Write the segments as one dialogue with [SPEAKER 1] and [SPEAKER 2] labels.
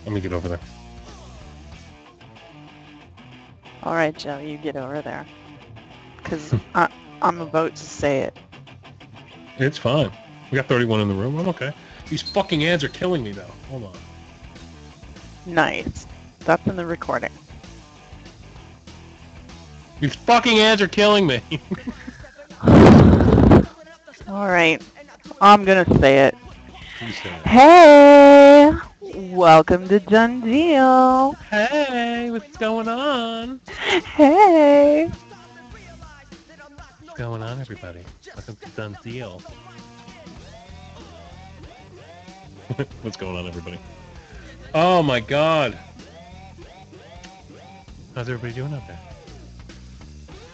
[SPEAKER 1] Let me get over there.
[SPEAKER 2] All right, Joe, you get over there. Because I'm about to say it.
[SPEAKER 1] It's fine. We got 31 in the room. I'm okay. These fucking ads are killing me, though. Hold on.
[SPEAKER 2] Nice. That's in the recording.
[SPEAKER 1] These fucking ads are killing me.
[SPEAKER 2] All right. I'm going to say it.
[SPEAKER 1] Please say it.
[SPEAKER 2] Hey! Welcome to Done Deal.
[SPEAKER 1] Hey, what's going on?
[SPEAKER 2] Hey!
[SPEAKER 1] What's going on, everybody? Welcome to Done Deal. What's going on, everybody? Oh my God! How's everybody doing out there?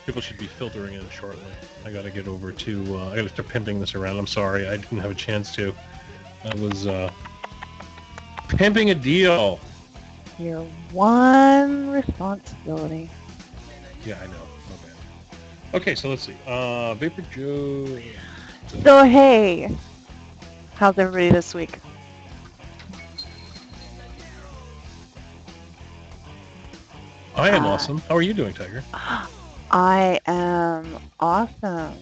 [SPEAKER 1] People should be filtering in shortly. I gotta get over to. I gotta start pimping this around. I'm sorry, I didn't have a chance to. I was pimping a deal.
[SPEAKER 2] Your one responsibility.
[SPEAKER 1] Yeah, I know. Okay. Okay, so let's see. VaporJoe.
[SPEAKER 2] So, hey, how's everybody this week?
[SPEAKER 1] I am awesome. How are you doing, Tiger?
[SPEAKER 2] I am awesome.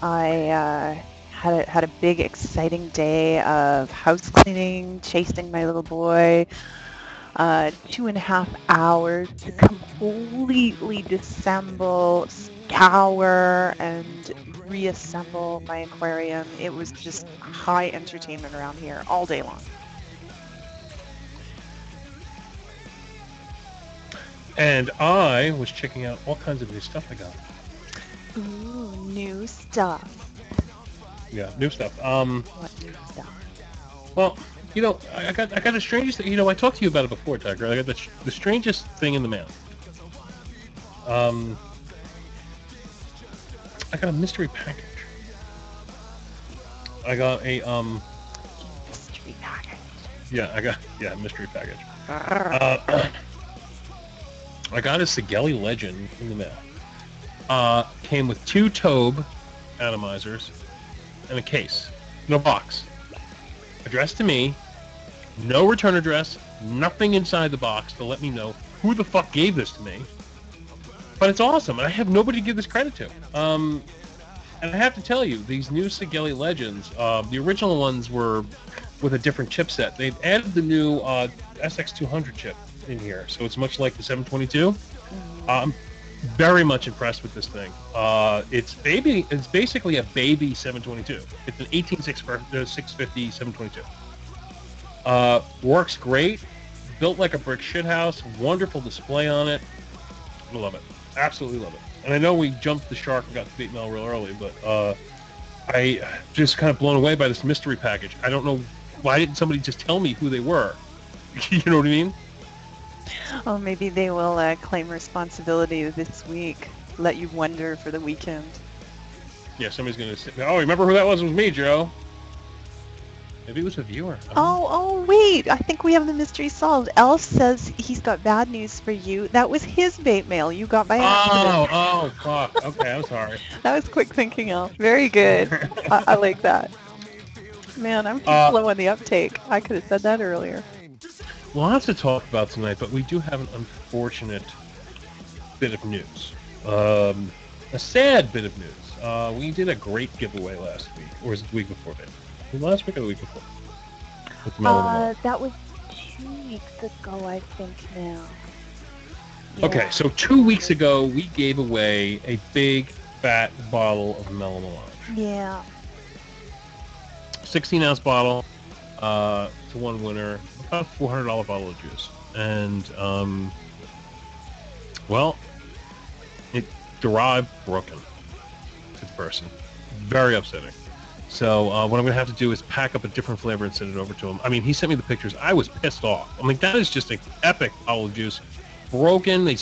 [SPEAKER 2] I had a big, exciting day of house cleaning, chasing my little boy. 2.5 hours to completely disassemble, scour, and reassemble my aquarium. It was just high entertainment around here all day long.
[SPEAKER 1] And I was checking out all kinds of new stuff I got.
[SPEAKER 2] Ooh, new stuff.
[SPEAKER 1] Yeah, new stuff.
[SPEAKER 2] What new stuff?
[SPEAKER 1] Well, you know, I got the strangest thing. You know, I talked to you about it before, Tiger. I got the strangest thing in the mail. I got a mystery package. I got a
[SPEAKER 2] Mystery package.
[SPEAKER 1] Yeah, mystery package. I got a Sigelli Legend in the mail. Came with 2 Tobe atomizers and a case. No box. Addressed to me. No return address. Nothing inside the box to let me know who the fuck gave this to me. But it's awesome, and I have nobody to give this credit to. And I have to tell you, these new Sigelli Legends, the original ones were with a different chipset. They've added the new SX200 chip in here, so it's much like the 722. I'm very much impressed with this thing. It's basically a baby 722. It's an 18650 722. Works great. Built like a brick shithouse. Wonderful display on it. I love it. Absolutely love it. And I know we jumped the shark and got the bait mail real early, but I just kind of blown away by this mystery package. I don't know, why didn't somebody just tell me who they were? You know what I mean?
[SPEAKER 2] Oh, maybe they will claim responsibility this week. Let you wonder for the weekend.
[SPEAKER 1] Yeah, somebody's going to say, oh, remember who that was? It was me, Joe. Maybe it was a viewer.
[SPEAKER 2] Oh, wait. I think we have the mystery solved. Elf says he's got bad news for you. That was his bait mail you got by accident.
[SPEAKER 1] Oh, fuck. Okay, I'm sorry.
[SPEAKER 2] That was quick thinking, Elf. Very good. I like that. Man, I'm too slow on the uptake. I could have said that earlier.
[SPEAKER 1] Lots to talk about tonight, but we do have an unfortunate bit of news. A sad bit of news. We did a great giveaway last week, or was it the week before that? Last week or the week before? With
[SPEAKER 2] that was 2 weeks ago, I think now.
[SPEAKER 1] Yeah. Okay, so 2 weeks ago, we gave away a big, fat bottle of Mellow Melange.
[SPEAKER 2] Yeah.
[SPEAKER 1] 16-ounce bottle to one winner, about a $400 bottle of juice. And, well, it arrived broken to the person. Very upsetting. So what I'm going to have to do is pack up a different flavor and send it over to him. I mean, he sent me the pictures. I was pissed off. I mean, that is just an epic bottle of juice. Broken. They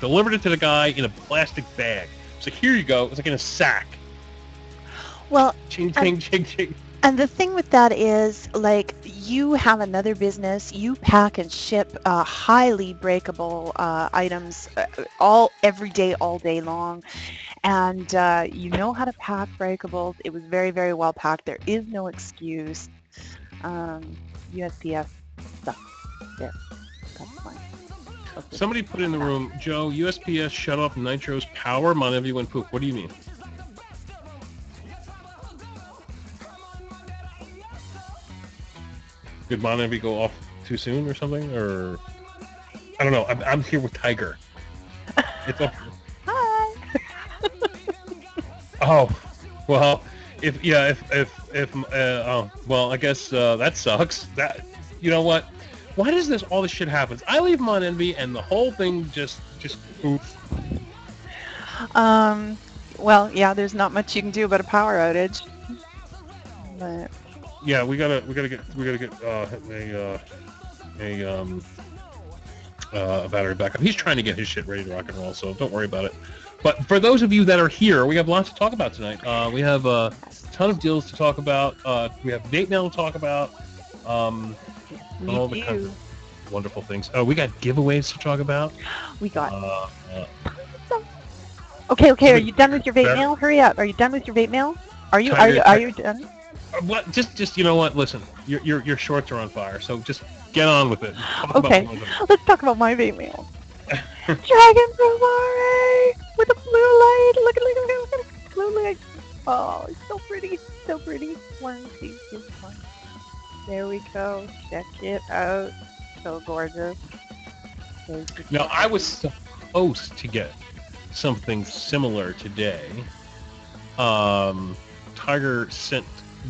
[SPEAKER 1] delivered it to the guy in a plastic bag. It's like, here you go. It's like in a sack.
[SPEAKER 2] Well,
[SPEAKER 1] ching, ching, ching, ching.
[SPEAKER 2] And the thing with that is, like, you have another business. You pack and ship highly breakable items every day, all day long. And you know how to pack breakables. It was very, very well packed. There is no excuse. USPS stuff. There. That's fine. Okay.
[SPEAKER 1] Somebody put in the room, Joe, USPS shut off Nitro's power. Mon Envy went poop. What do you mean? Did Mon Envy go off too soon or something? Or I don't know. I'm here with Tiger. It's up.
[SPEAKER 2] Hi.
[SPEAKER 1] Oh, well, well, I guess that sucks. That, you know what? Why does all this shit happen? I leave Mon Envy and the whole thing just poof.
[SPEAKER 2] Well, yeah, there's not much you can do about a power outage. But
[SPEAKER 1] Yeah, we gotta get a battery backup. He's trying to get his shit ready to rock and roll, so don't worry about it. But for those of you that are here, we have lots to talk about tonight. We have a ton of deals to talk about. We have vape mail to talk about. All the kinds of wonderful things. We got giveaways to talk about.
[SPEAKER 2] We got. Okay. Are you done with your vape mail? Hurry up. Are you done with your vape mail? Are you done?
[SPEAKER 1] What? Just you know what? Listen, your shorts are on fire, so just get on with it.
[SPEAKER 2] Okay, let's talk about my vape mail. Dragon Provare with a blue light. Look at blue light. Oh, it's so pretty, so pretty. 1, 2, 3, 4. There we go. Check it out. So gorgeous.
[SPEAKER 1] Now I was supposed to get something similar today. Tiger sent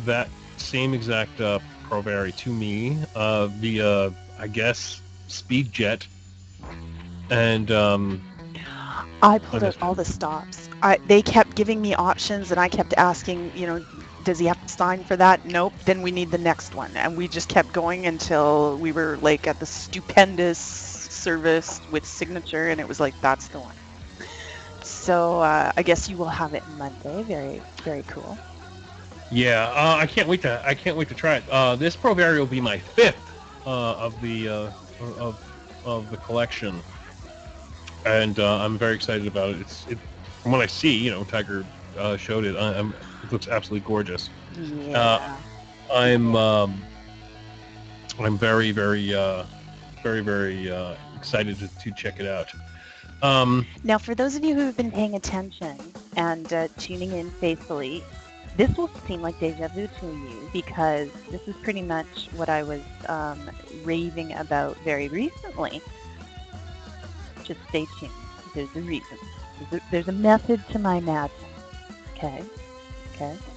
[SPEAKER 1] that same exact Provary to me via, I guess, SpeedJet, and
[SPEAKER 2] I pulled out all the stops. They kept giving me options, and I kept asking, does he have to sign for that? Nope. Then we need the next one, and we just kept going until we were like at the stupendous service with signature, and it was like, that's the one. So I guess you will have it Monday. Very, very cool.
[SPEAKER 1] Yeah, I can't wait to try it. This Provary will be my 5th of the collection, and I'm very excited about it. From what I see, Tiger showed it. It looks absolutely gorgeous.
[SPEAKER 2] Yeah.
[SPEAKER 1] I'm very, very, very, very excited to check it out.
[SPEAKER 2] Now, for those of you who have been paying attention and tuning in faithfully, this will seem like deja vu to you because this is pretty much what I was raving about very recently. Just stay tuned. There's a reason. There's a method to my madness. Okay?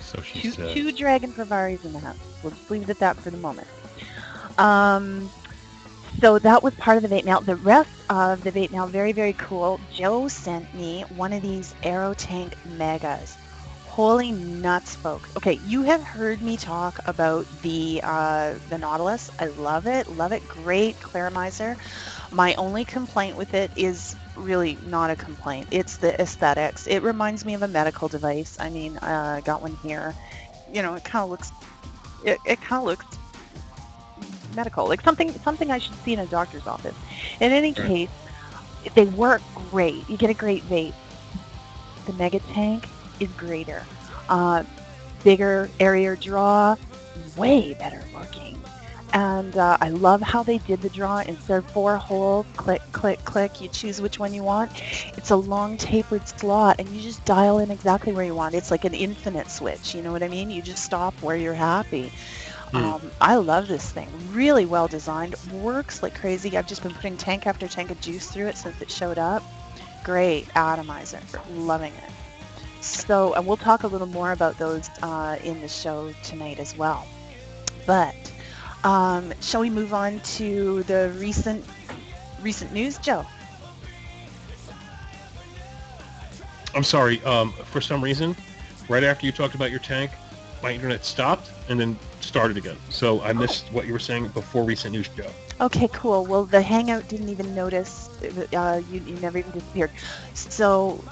[SPEAKER 1] So she says.
[SPEAKER 2] 2 Dragon Provaries in the house. We'll just leave it at that for the moment. So that was part of the vape mail. The rest of the vape mail, very, very cool. Joe sent me one of these AeroTank Megas. Holy nuts, folks. Okay, you have heard me talk about the Nautilus. I love it. Great claramizer. My only complaint with it is really not a complaint. It's the aesthetics. It reminds me of a medical device. I mean, I got one here. It kind of looks medical, like something I should see in a doctor's office. In any case, they work great. You get a great vape. The Mega Tank is greater, bigger, airier draw, way better looking, and I love how they did the draw. Instead of 4 holes, click, click, click, you choose which one you want. It's a long tapered slot, and you just dial in exactly where you want. It's like an infinite switch, you know what I mean? You just stop where you're happy. I love this thing. Really well designed. Works like crazy. I've just been putting tank after tank of juice through it since it showed up. Great atomizer. Loving it. So, and we'll talk a little more about those in the show tonight as well. But shall we move on to the recent news, Joe?
[SPEAKER 1] I'm sorry. For some reason, right after you talked about your tank, my internet stopped and then started again. So I missed what you were saying before recent news, Joe.
[SPEAKER 2] Okay, cool. Well, the Hangout didn't even notice. You never even disappeared. So,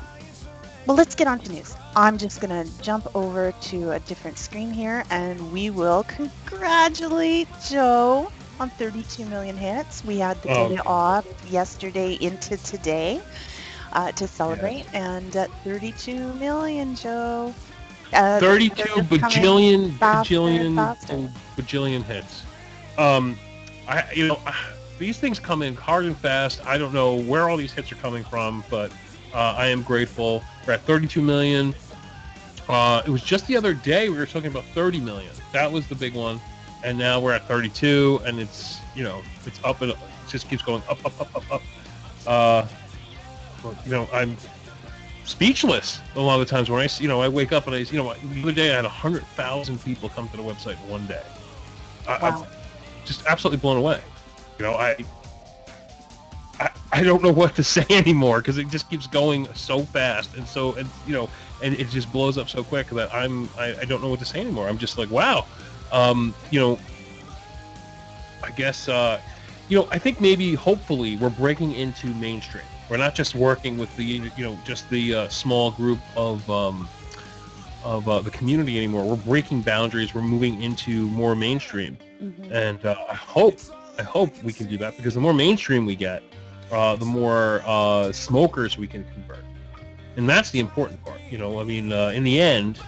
[SPEAKER 2] well, let's get on to news. I'm just going to jump over to a different screen here, and we will congratulate Joe on 32 million hits. We had the day off yesterday into today to celebrate, and 32 million, Joe.
[SPEAKER 1] 32 bajillion hits. these things come in hard and fast. I don't know where all these hits are coming from, but I am grateful. We're at 32 million. It was just the other day we were talking about 30 million. That was the big one, and now we're at 32, and it's it's up and it just keeps going up, up, up, up, up. I'm speechless a lot of the times when I wake up and the other day I had 100,000 people come to the website in one day.
[SPEAKER 2] Wow.
[SPEAKER 1] I'm just absolutely blown away. I don't know what to say anymore because it just keeps going so fast and it just blows up so quick that I don't know what to say anymore. I'm just like, wow. I guess I think maybe hopefully we're breaking into mainstream. We're not just working with the just the small group of the community anymore. We're breaking boundaries. We're moving into more mainstream, and I hope we can do that because the more mainstream we get, the more smokers we can convert, and that's the important part. In the end,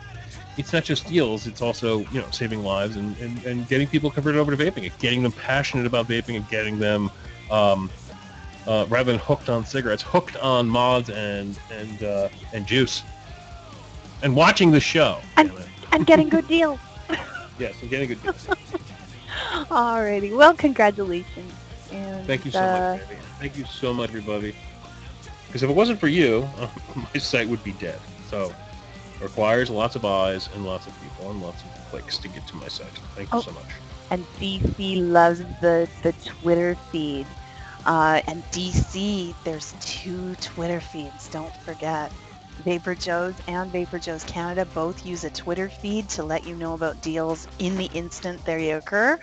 [SPEAKER 1] it's not just deals. It's also saving lives and getting people converted over to vaping, and getting them passionate about vaping, and getting them rather than hooked on cigarettes, hooked on mods and juice, and watching the show.
[SPEAKER 2] And getting good deals.
[SPEAKER 1] Yes, and getting good deals.
[SPEAKER 2] Alrighty. Well, congratulations. And,
[SPEAKER 1] Thank you so much, baby. Thank you so much, everybody. Because if it wasn't for you, my site would be dead. So it requires lots of eyes and lots of people and lots of clicks to get to my site. Thank you so much.
[SPEAKER 2] And DC loves the Twitter feed. And DC, there's 2 Twitter feeds, don't forget. VaporJoe's and VaporJoe's Canada both use a Twitter feed to let you know about deals in the instant they occur.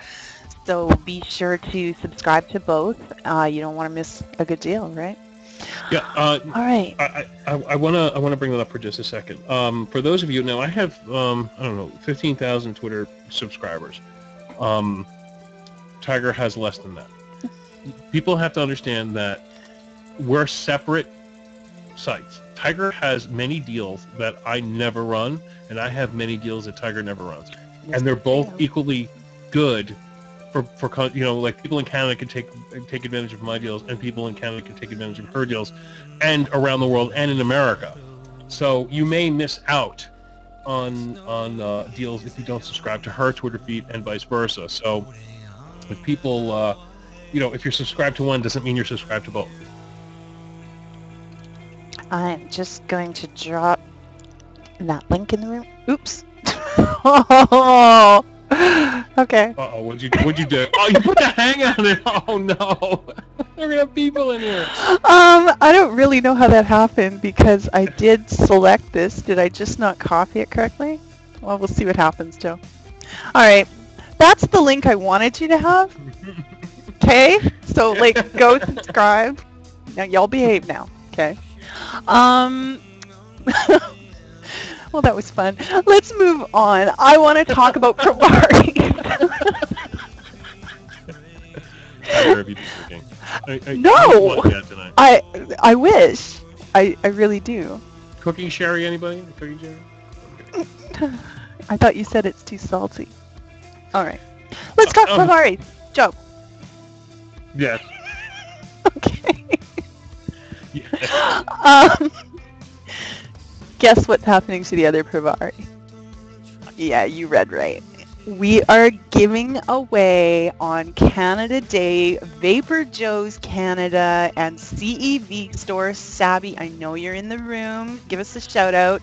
[SPEAKER 2] So be sure to subscribe to both. You don't want to miss a good deal, right?
[SPEAKER 1] Yeah.
[SPEAKER 2] All right.
[SPEAKER 1] I wanna bring that up for just a second. For those of you now, I have 15,000 Twitter subscribers. Tiger has less than that. People have to understand that we're separate sites. Tiger has many deals that I never run, and I have many deals that Tiger never runs, and they're both equally good. For like people in Canada can take advantage of my deals, and people in Canada can take advantage of her deals, and around the world and in America. So you may miss out on deals if you don't subscribe to her Twitter feed, and vice versa. So if people if you're subscribed to one, doesn't mean you're subscribed to both.
[SPEAKER 2] I'm just going to drop that link in the room. Oops. Oh, okay.
[SPEAKER 1] Uh-oh, what'd you do? Oh, you put the hang on it. Oh no. We're gonna have people in here.
[SPEAKER 2] I don't really know how that happened because I did select this. Did I just not copy it correctly? Well, we'll see what happens, Joe. All right. That's the link I wanted you to have. Okay, so go subscribe. Now y'all behave now, okay? Well, that was fun. Let's move on. I want to talk about Provari. No, I wish. I really do.
[SPEAKER 1] Cooking sherry, anybody? Cooking sherry? Okay.
[SPEAKER 2] I thought you said it's too salty. All right, let's talk Provari. Joe.
[SPEAKER 1] Yes.
[SPEAKER 2] Okay.
[SPEAKER 1] Yes.
[SPEAKER 2] Guess what's happening to the other Provari? Yeah, you read right. We are giving away on Canada Day VaporJoe's Canada and CEV Store. Savvy, I know you're in the room. Give us a shout out.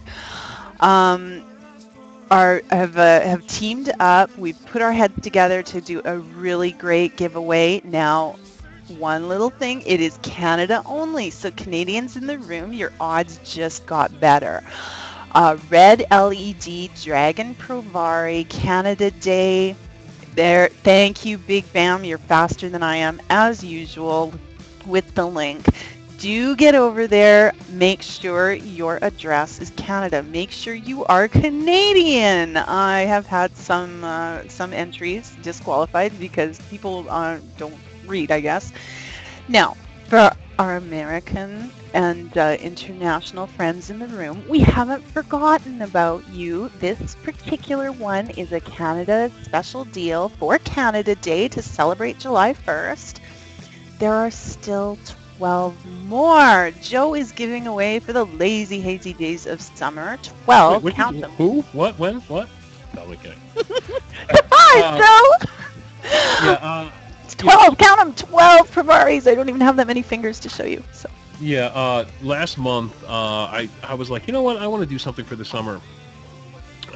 [SPEAKER 2] Have teamed up. We've put our heads together to do a really great giveaway. Now, one little thing, it is Canada only. So Canadians in the room, your odds just got better. Red LED Dragon Provari Canada Day. There. Thank you, Big Bam. You're faster than I am, as usual, with the link. Do get over there. Make sure your address is Canada. Make sure you are Canadian. I have had some entries disqualified because people don't read, I guess. Now, for our American and international friends in the room, we haven't forgotten about you. This particular one is a Canada special deal for Canada Day to celebrate July 1st. there are still 12 more. Joe is giving away for the lazy, hazy days of summer. 12,
[SPEAKER 1] Wait,
[SPEAKER 2] count them.
[SPEAKER 1] who? What? When? What? No, I'm kidding.
[SPEAKER 2] Surprise, Joe!
[SPEAKER 1] Yeah,
[SPEAKER 2] It's 12, count them, 12 Provaris. I don't even have that many fingers to show you. So.
[SPEAKER 1] yeah, last month, I was like, you know what, I want to do something for the summer.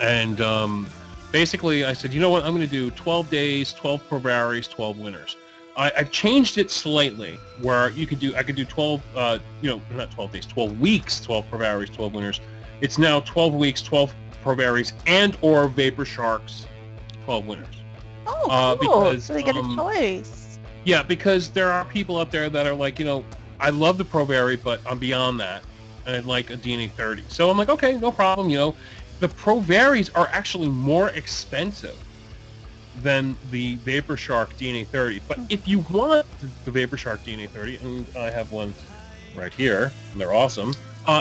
[SPEAKER 1] And basically, I said, you know what, I'm going to do 12 days, 12 Provaris, 12 winners. I've changed it slightly, where I could do 12, not 12 days, 12 weeks, 12 Provaris, 12 winners. It's now 12 weeks, 12 Provaris, and or Vapor Sharks, 12 winners.
[SPEAKER 2] Oh, cool.
[SPEAKER 1] Because,
[SPEAKER 2] so they get a choice.
[SPEAKER 1] Yeah, because there are people out there that are like, I love the Provari, but I'm beyond that, and I'd like a DNA 30. So I'm like, okay, no problem. The Provaris are actually more expensive than the Vapor Shark DNA 30. But if you want the Vapor Shark DNA 30, and I have one right here, and they're awesome,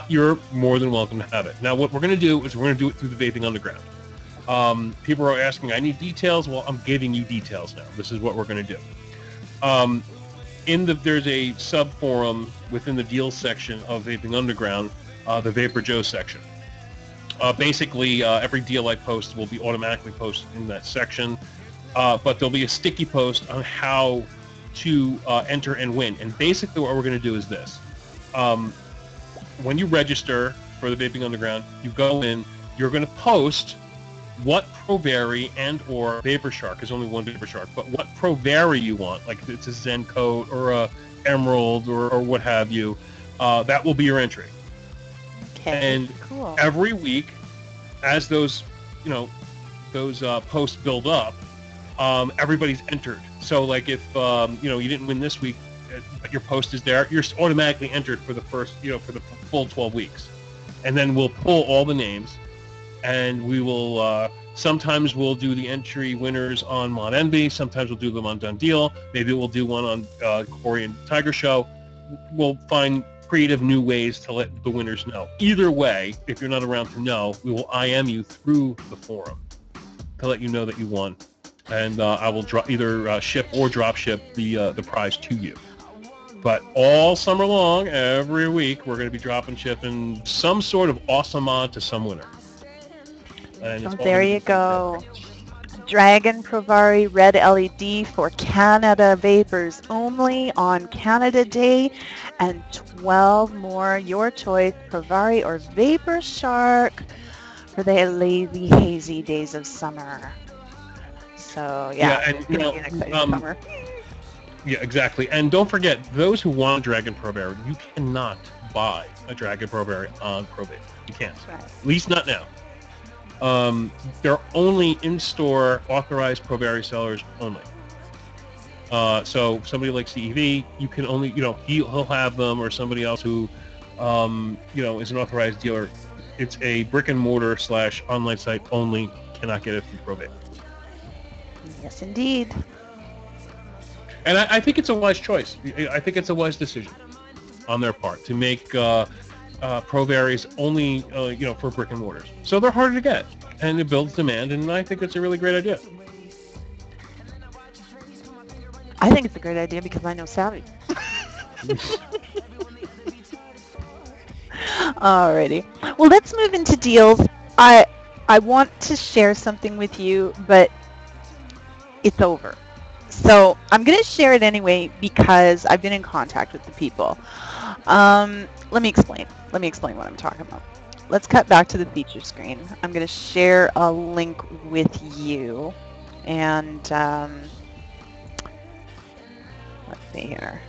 [SPEAKER 1] you're more than welcome to have it. Now, what we're going to do is we're going to do it through the Vaping Underground. People are asking, I need details. Well, I'm giving you details now. This is what we're going to do. There's a sub forum within the deals section of Vaping Underground, the VaporJoe section. Basically, every deal I post will be automatically posted in that section, but there'll be a sticky post on how to enter and win. And basically what we're going to do is this. When you register for the Vaping Underground, you go in, you're going to post what Provari and or Vapor Shark, is only one Vapor Shark, but what Provari you want, like if it's a Zen Coat or a Emerald or what have you, that will be your entry.
[SPEAKER 2] Okay,
[SPEAKER 1] and
[SPEAKER 2] cool.
[SPEAKER 1] Every week, as those posts build up, everybody's entered. So like if you didn't win this week, but your post is there, you're automatically entered for the first, for the full 12 weeks. And then we'll pull all the names, and we will sometimes we'll do the entry winners on Mod Envy, sometimes we'll do them on Done Deal, maybe we'll do one on Corey and Tiger Show. We'll find creative new ways to let the winners know. Either way, if you're not around to know, we will IM you through the forum to let you know that you won, and I will either ship or drop ship the prize to you. But all summer long, every week, we're going to be dropping shipping some sort of awesome mod to some winner. And
[SPEAKER 2] so there you go. Dragon Provari Red LED for Canada Vapors only on Canada Day, and 12 more your choice Provari or Vapor Shark for the lazy hazy days of summer. So yeah,
[SPEAKER 1] and
[SPEAKER 2] it's going to be an exciting summer.
[SPEAKER 1] Yeah, exactly. And don't forget, those who want Dragon Provari, you cannot buy a Dragon Provari on ProVape. You can't.
[SPEAKER 2] Right.
[SPEAKER 1] At least not now. They're only in-store authorized Provari sellers only. So somebody like CEV, you can only, he'll have them, or somebody else who, is an authorized dealer. It's a brick and mortar / online site only. Cannot get it through ProVape.
[SPEAKER 2] Yes, indeed.
[SPEAKER 1] And I think it's a wise choice. I think it's a wise decision on their part to make Provaris only, for brick and mortars. So they're harder to get, and it builds demand, and I think it's a really great idea.
[SPEAKER 2] I think it's a great idea because I know Savvy. Alrighty. Well, let's move into deals. I want to share something with you, but it's over. So I'm going to share it anyway because I've been in contact with the people. Let me explain what I'm talking about. Let's cut back to the feature screen. I'm going to share a link with you. And let's see here.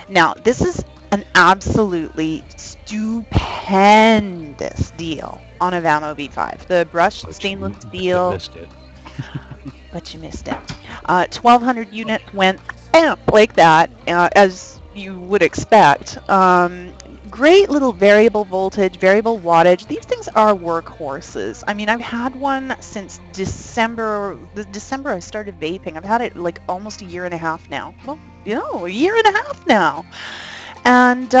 [SPEAKER 2] Now, this is an absolutely stupendous deal on a Vamo V5. The brushed stainless steel. But you missed it. 1,200 units went like that, as you would expect. Great little variable voltage, variable wattage. These things are workhorses. I mean, I've had one since December. The December I started vaping. I've had it like almost a year and a half now. Well, a year and a half now. And,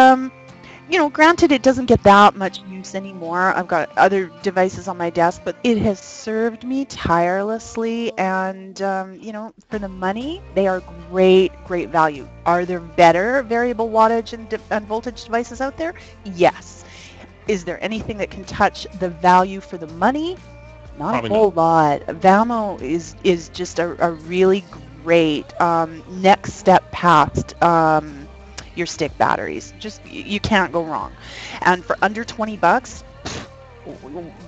[SPEAKER 2] you know, granted, it doesn't get that much use anymore. I've got other devices on my desk, but it has served me tirelessly. And, you know, for the money, they are great, great value. Are there better variable wattage and voltage devices out there? Yes. Is there anything that can touch the value for the money? Not
[SPEAKER 1] Probably
[SPEAKER 2] a whole
[SPEAKER 1] not.
[SPEAKER 2] lot. Vamo is just a really great next step past your stick batteries. Just you can't go wrong. And for under 20 bucks,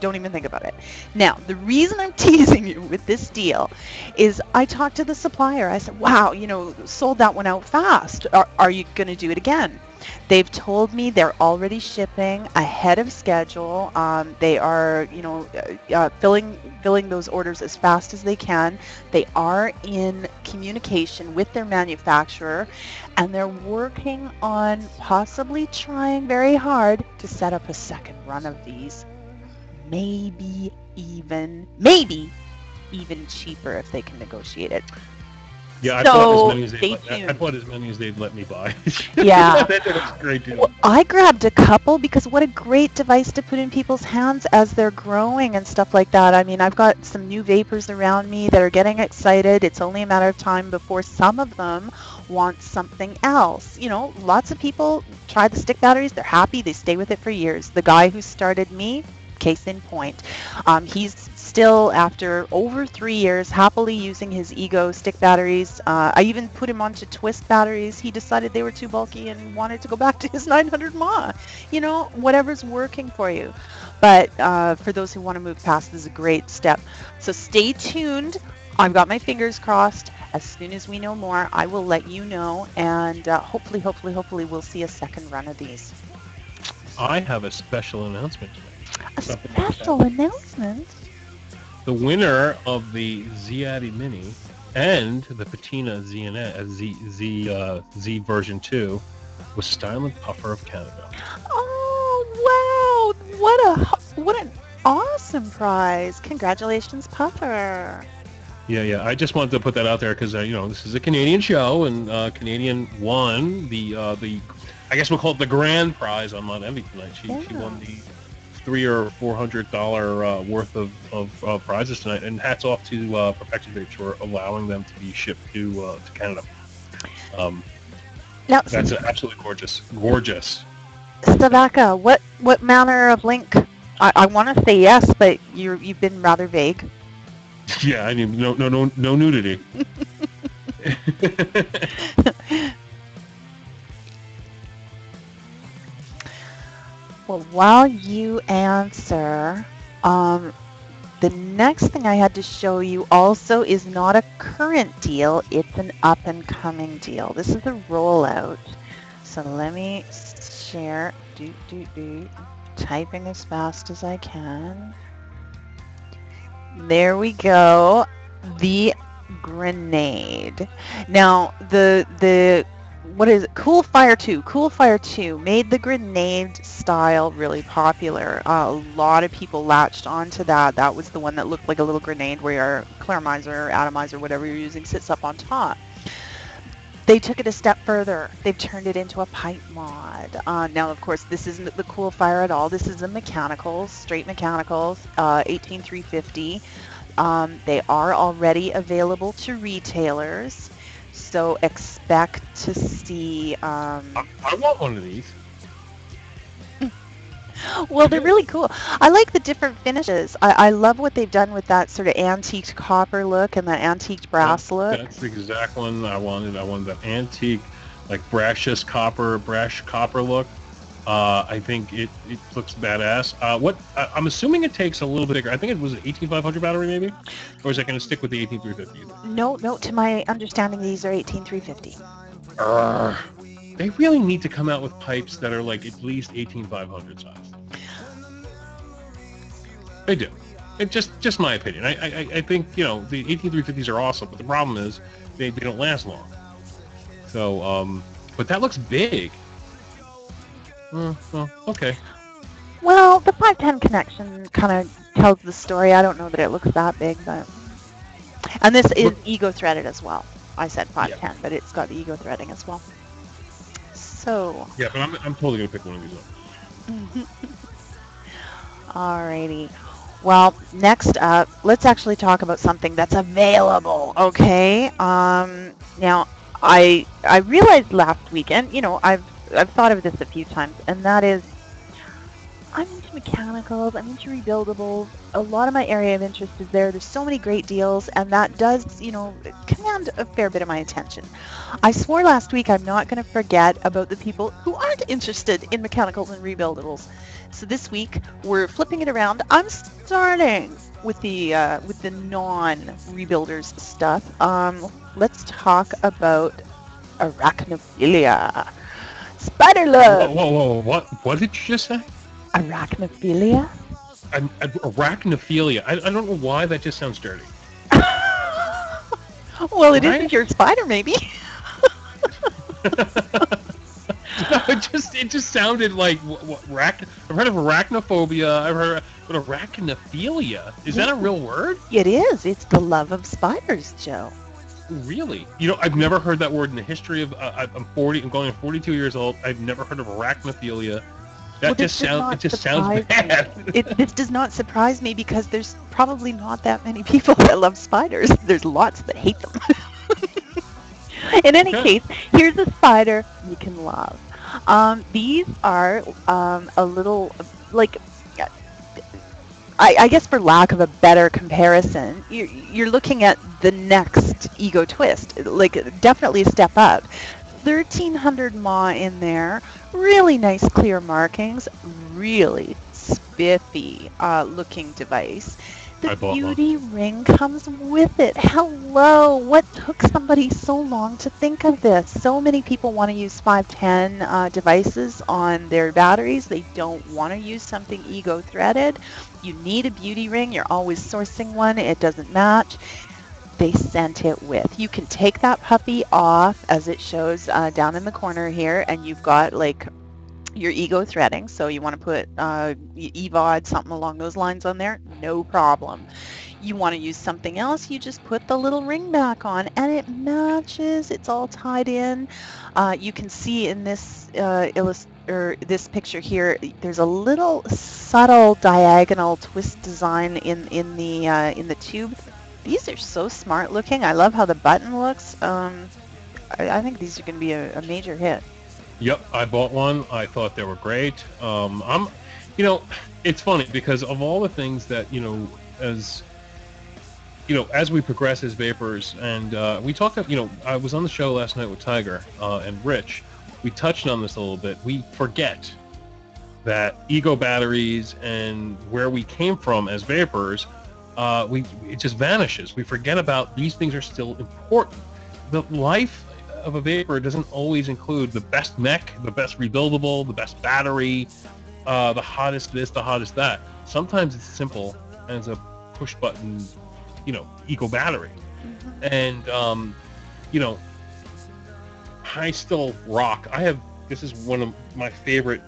[SPEAKER 2] don't even think about it. Now, the reason I'm teasing you with this deal is I talked to the supplier. I said, wow, you know, sold that one out fast. Are you going to do it again? They've told me they're already shipping ahead of schedule. They are, you know, filling those orders as fast as they can. They are in communication with their manufacturer, and they're working on possibly trying very hard to set up a second run of these. Maybe even cheaper if they can negotiate it.
[SPEAKER 1] Yeah,
[SPEAKER 2] So
[SPEAKER 1] I
[SPEAKER 2] stay tuned.
[SPEAKER 1] bought as many as they'd let me buy.
[SPEAKER 2] Yeah.
[SPEAKER 1] That was a great deal.
[SPEAKER 2] Well, I grabbed a couple because what a great device to put in people's hands as they're growing and stuff like that. I mean, I've got some new vapors around me that are getting excited. It's only a matter of time before some of them want something else. You know, lots of people try the stick batteries. They're happy. They stay with it for years. The guy who started me, case in point, he's still, after over 3 years, happily using his Ego stick batteries. I even put him onto twist batteries. He decided they were too bulky and wanted to go back to his 900 mAh. You know, whatever's working for you. But for those who want to move past, this is a great step. So stay tuned. I've got my fingers crossed. As soon as we know more, I will let you know. And hopefully, we'll see a second run of these.
[SPEAKER 1] I have a special announcement to make.
[SPEAKER 2] A
[SPEAKER 1] Something
[SPEAKER 2] special announcement?
[SPEAKER 1] The winner of the Z-Addy Mini and the Patina Z version 2 was Style and Puffer of Canada.
[SPEAKER 2] Oh, wow! What an awesome prize! Congratulations, Puffer.
[SPEAKER 1] Yeah. I just wanted to put that out there because you know, this is a Canadian show, and Canadian won the I guess we'll call it the grand prize on Mount Envy tonight. She won the $300 or $400 worth of prizes tonight, and hats off to Perfection Vapes for allowing them to be shipped to Canada.
[SPEAKER 2] Now,
[SPEAKER 1] that's absolutely gorgeous.
[SPEAKER 2] Stavaka, what manner of link? I want to say yes, but you've been rather vague.
[SPEAKER 1] Yeah, I mean, no nudity.
[SPEAKER 2] Well, while you answer, the next thing I had to show you also is not a current deal, it's an up-and-coming deal. This is a rollout. So let me share, typing as fast as I can. There we go. The grenade. Now, the what is it? Cool Fire 2 made the grenade style really popular. A lot of people latched onto that. That was the one that looked like a little grenade where your claramizer, atomizer, whatever you're using, sits up on top. They took it a step further. They've turned it into a pipe mod. Now, of course, this isn't the Cool Fire at all. This is the mechanicals, straight mechanicals, 18350. They are already available to retailers. So expect to see...
[SPEAKER 1] I want one of these.
[SPEAKER 2] Well, they're really cool. I like the different finishes. I love what they've done with that sort of antiqued copper look and that antiqued brass look.
[SPEAKER 1] That's the exact one I wanted. I wanted that antique, like brash copper look. I think it looks badass. I'm assuming it takes a little bit bigger. I think it was an 18500 battery maybe, or is it going to stick with the 18350?
[SPEAKER 2] No. To my understanding, these are 18350.
[SPEAKER 1] They really need to come out with pipes that are like at least 18500 size. They do. It's just my opinion. I think, you know, the 18350s are awesome, but the problem is they don't last long. So, but that looks big. Well, okay.
[SPEAKER 2] Well, the 510 connection kind of tells the story. I don't know that it looks that big, but... And this is ego threaded as well. I said 510, but it's got the ego threading as well. So...
[SPEAKER 1] Yeah, but I'm totally going to pick one of these up.
[SPEAKER 2] Alrighty. Well, next up, let's actually talk about something that's available, okay? Now, I realized last weekend, I've thought of this a few times, and that is I'm into mechanicals, I'm into rebuildables. A lot of my area of interest is there. There's so many great deals, and that does, command a fair bit of my attention. I swore last week I'm not going to forget about the people who aren't interested in mechanicals and rebuildables. So this week we're flipping it around. I'm starting with the non-rebuilders stuff. Let's talk about arachnophilia. Spider
[SPEAKER 1] Whoa,
[SPEAKER 2] love.
[SPEAKER 1] whoa, whoa! What did you just say?
[SPEAKER 2] Arachnophilia?
[SPEAKER 1] Arachnophilia. I don't know why that just sounds dirty.
[SPEAKER 2] Well, it is
[SPEAKER 1] Right?
[SPEAKER 2] if you're a spider, maybe.
[SPEAKER 1] No, it just sounded like I've heard of arachnophobia. I've heard, but arachnophilia, is that a real word?
[SPEAKER 2] It is. It's the love of spiders, Joe.
[SPEAKER 1] Really? You know, I've never heard that word in the history of. I'm 40. I'm going on 42 years old. I've never heard of arachnophilia. That
[SPEAKER 2] This does not
[SPEAKER 1] It just sounds
[SPEAKER 2] surprise me.
[SPEAKER 1] bad.
[SPEAKER 2] This does not surprise me because there's probably not that many people that love spiders. There's lots that hate them. In any
[SPEAKER 1] Okay.
[SPEAKER 2] case, here's a spider you can love. These are a little like I guess for lack of a better comparison, you're looking at the next ego twist, like definitely a step up. 1300 mAh in there, really nice clear markings, really spiffy looking device.
[SPEAKER 1] I
[SPEAKER 2] The
[SPEAKER 1] bought one.
[SPEAKER 2] beauty ring comes with it. Hello, what took somebody so long to think of this? So many people want to use 510 devices on their batteries. They don't want to use something ego threaded. You need a beauty ring. You're always sourcing one. It doesn't match. They sent it with. You can take that puppy off as it shows down in the corner here, and you've got like your ego threading. So you want to put EVOD, something along those lines on there, no problem. You want to use something else, you just put the little ring back on and it matches. It's all tied in. You can see in this this picture here, there's a little subtle diagonal twist design in the tube. These are so smart looking. I love how the button looks. I think these are going to be a major hit.
[SPEAKER 1] Yep, I bought one. I thought they were great. It's funny because of all the things that as we progress as vapors, and we talked. I was on the show last night with Tiger and Rich. We touched on this a little bit. We forget that ego batteries and where we came from as vapors, it just vanishes. We forget about these things are still important. The life of a vapor doesn't always include the best mech, the best rebuildable, the best battery, the hottest this, the hottest that. Sometimes it's simple as a push button, eco battery. And I still rock. This is one of my favorite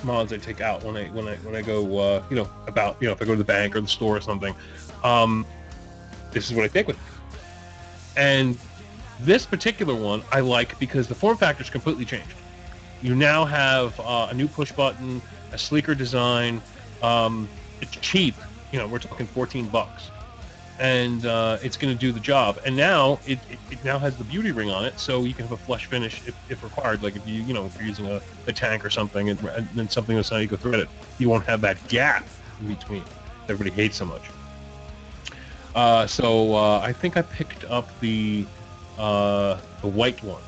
[SPEAKER 1] mods I take out when I go if I go to the bank or the store or something. This is what I take with me. And this particular one I like because the form factor is completely changed. You now have a new push button, a sleeker design. It's cheap. We're talking $14, and it's going to do the job. And now it now has the beauty ring on it, so you can have a flush finish if required. Like if you're using a tank or something, and then something that's not eco-threaded, you won't have that gap in between. Everybody hates so much. So I think I picked up the white one.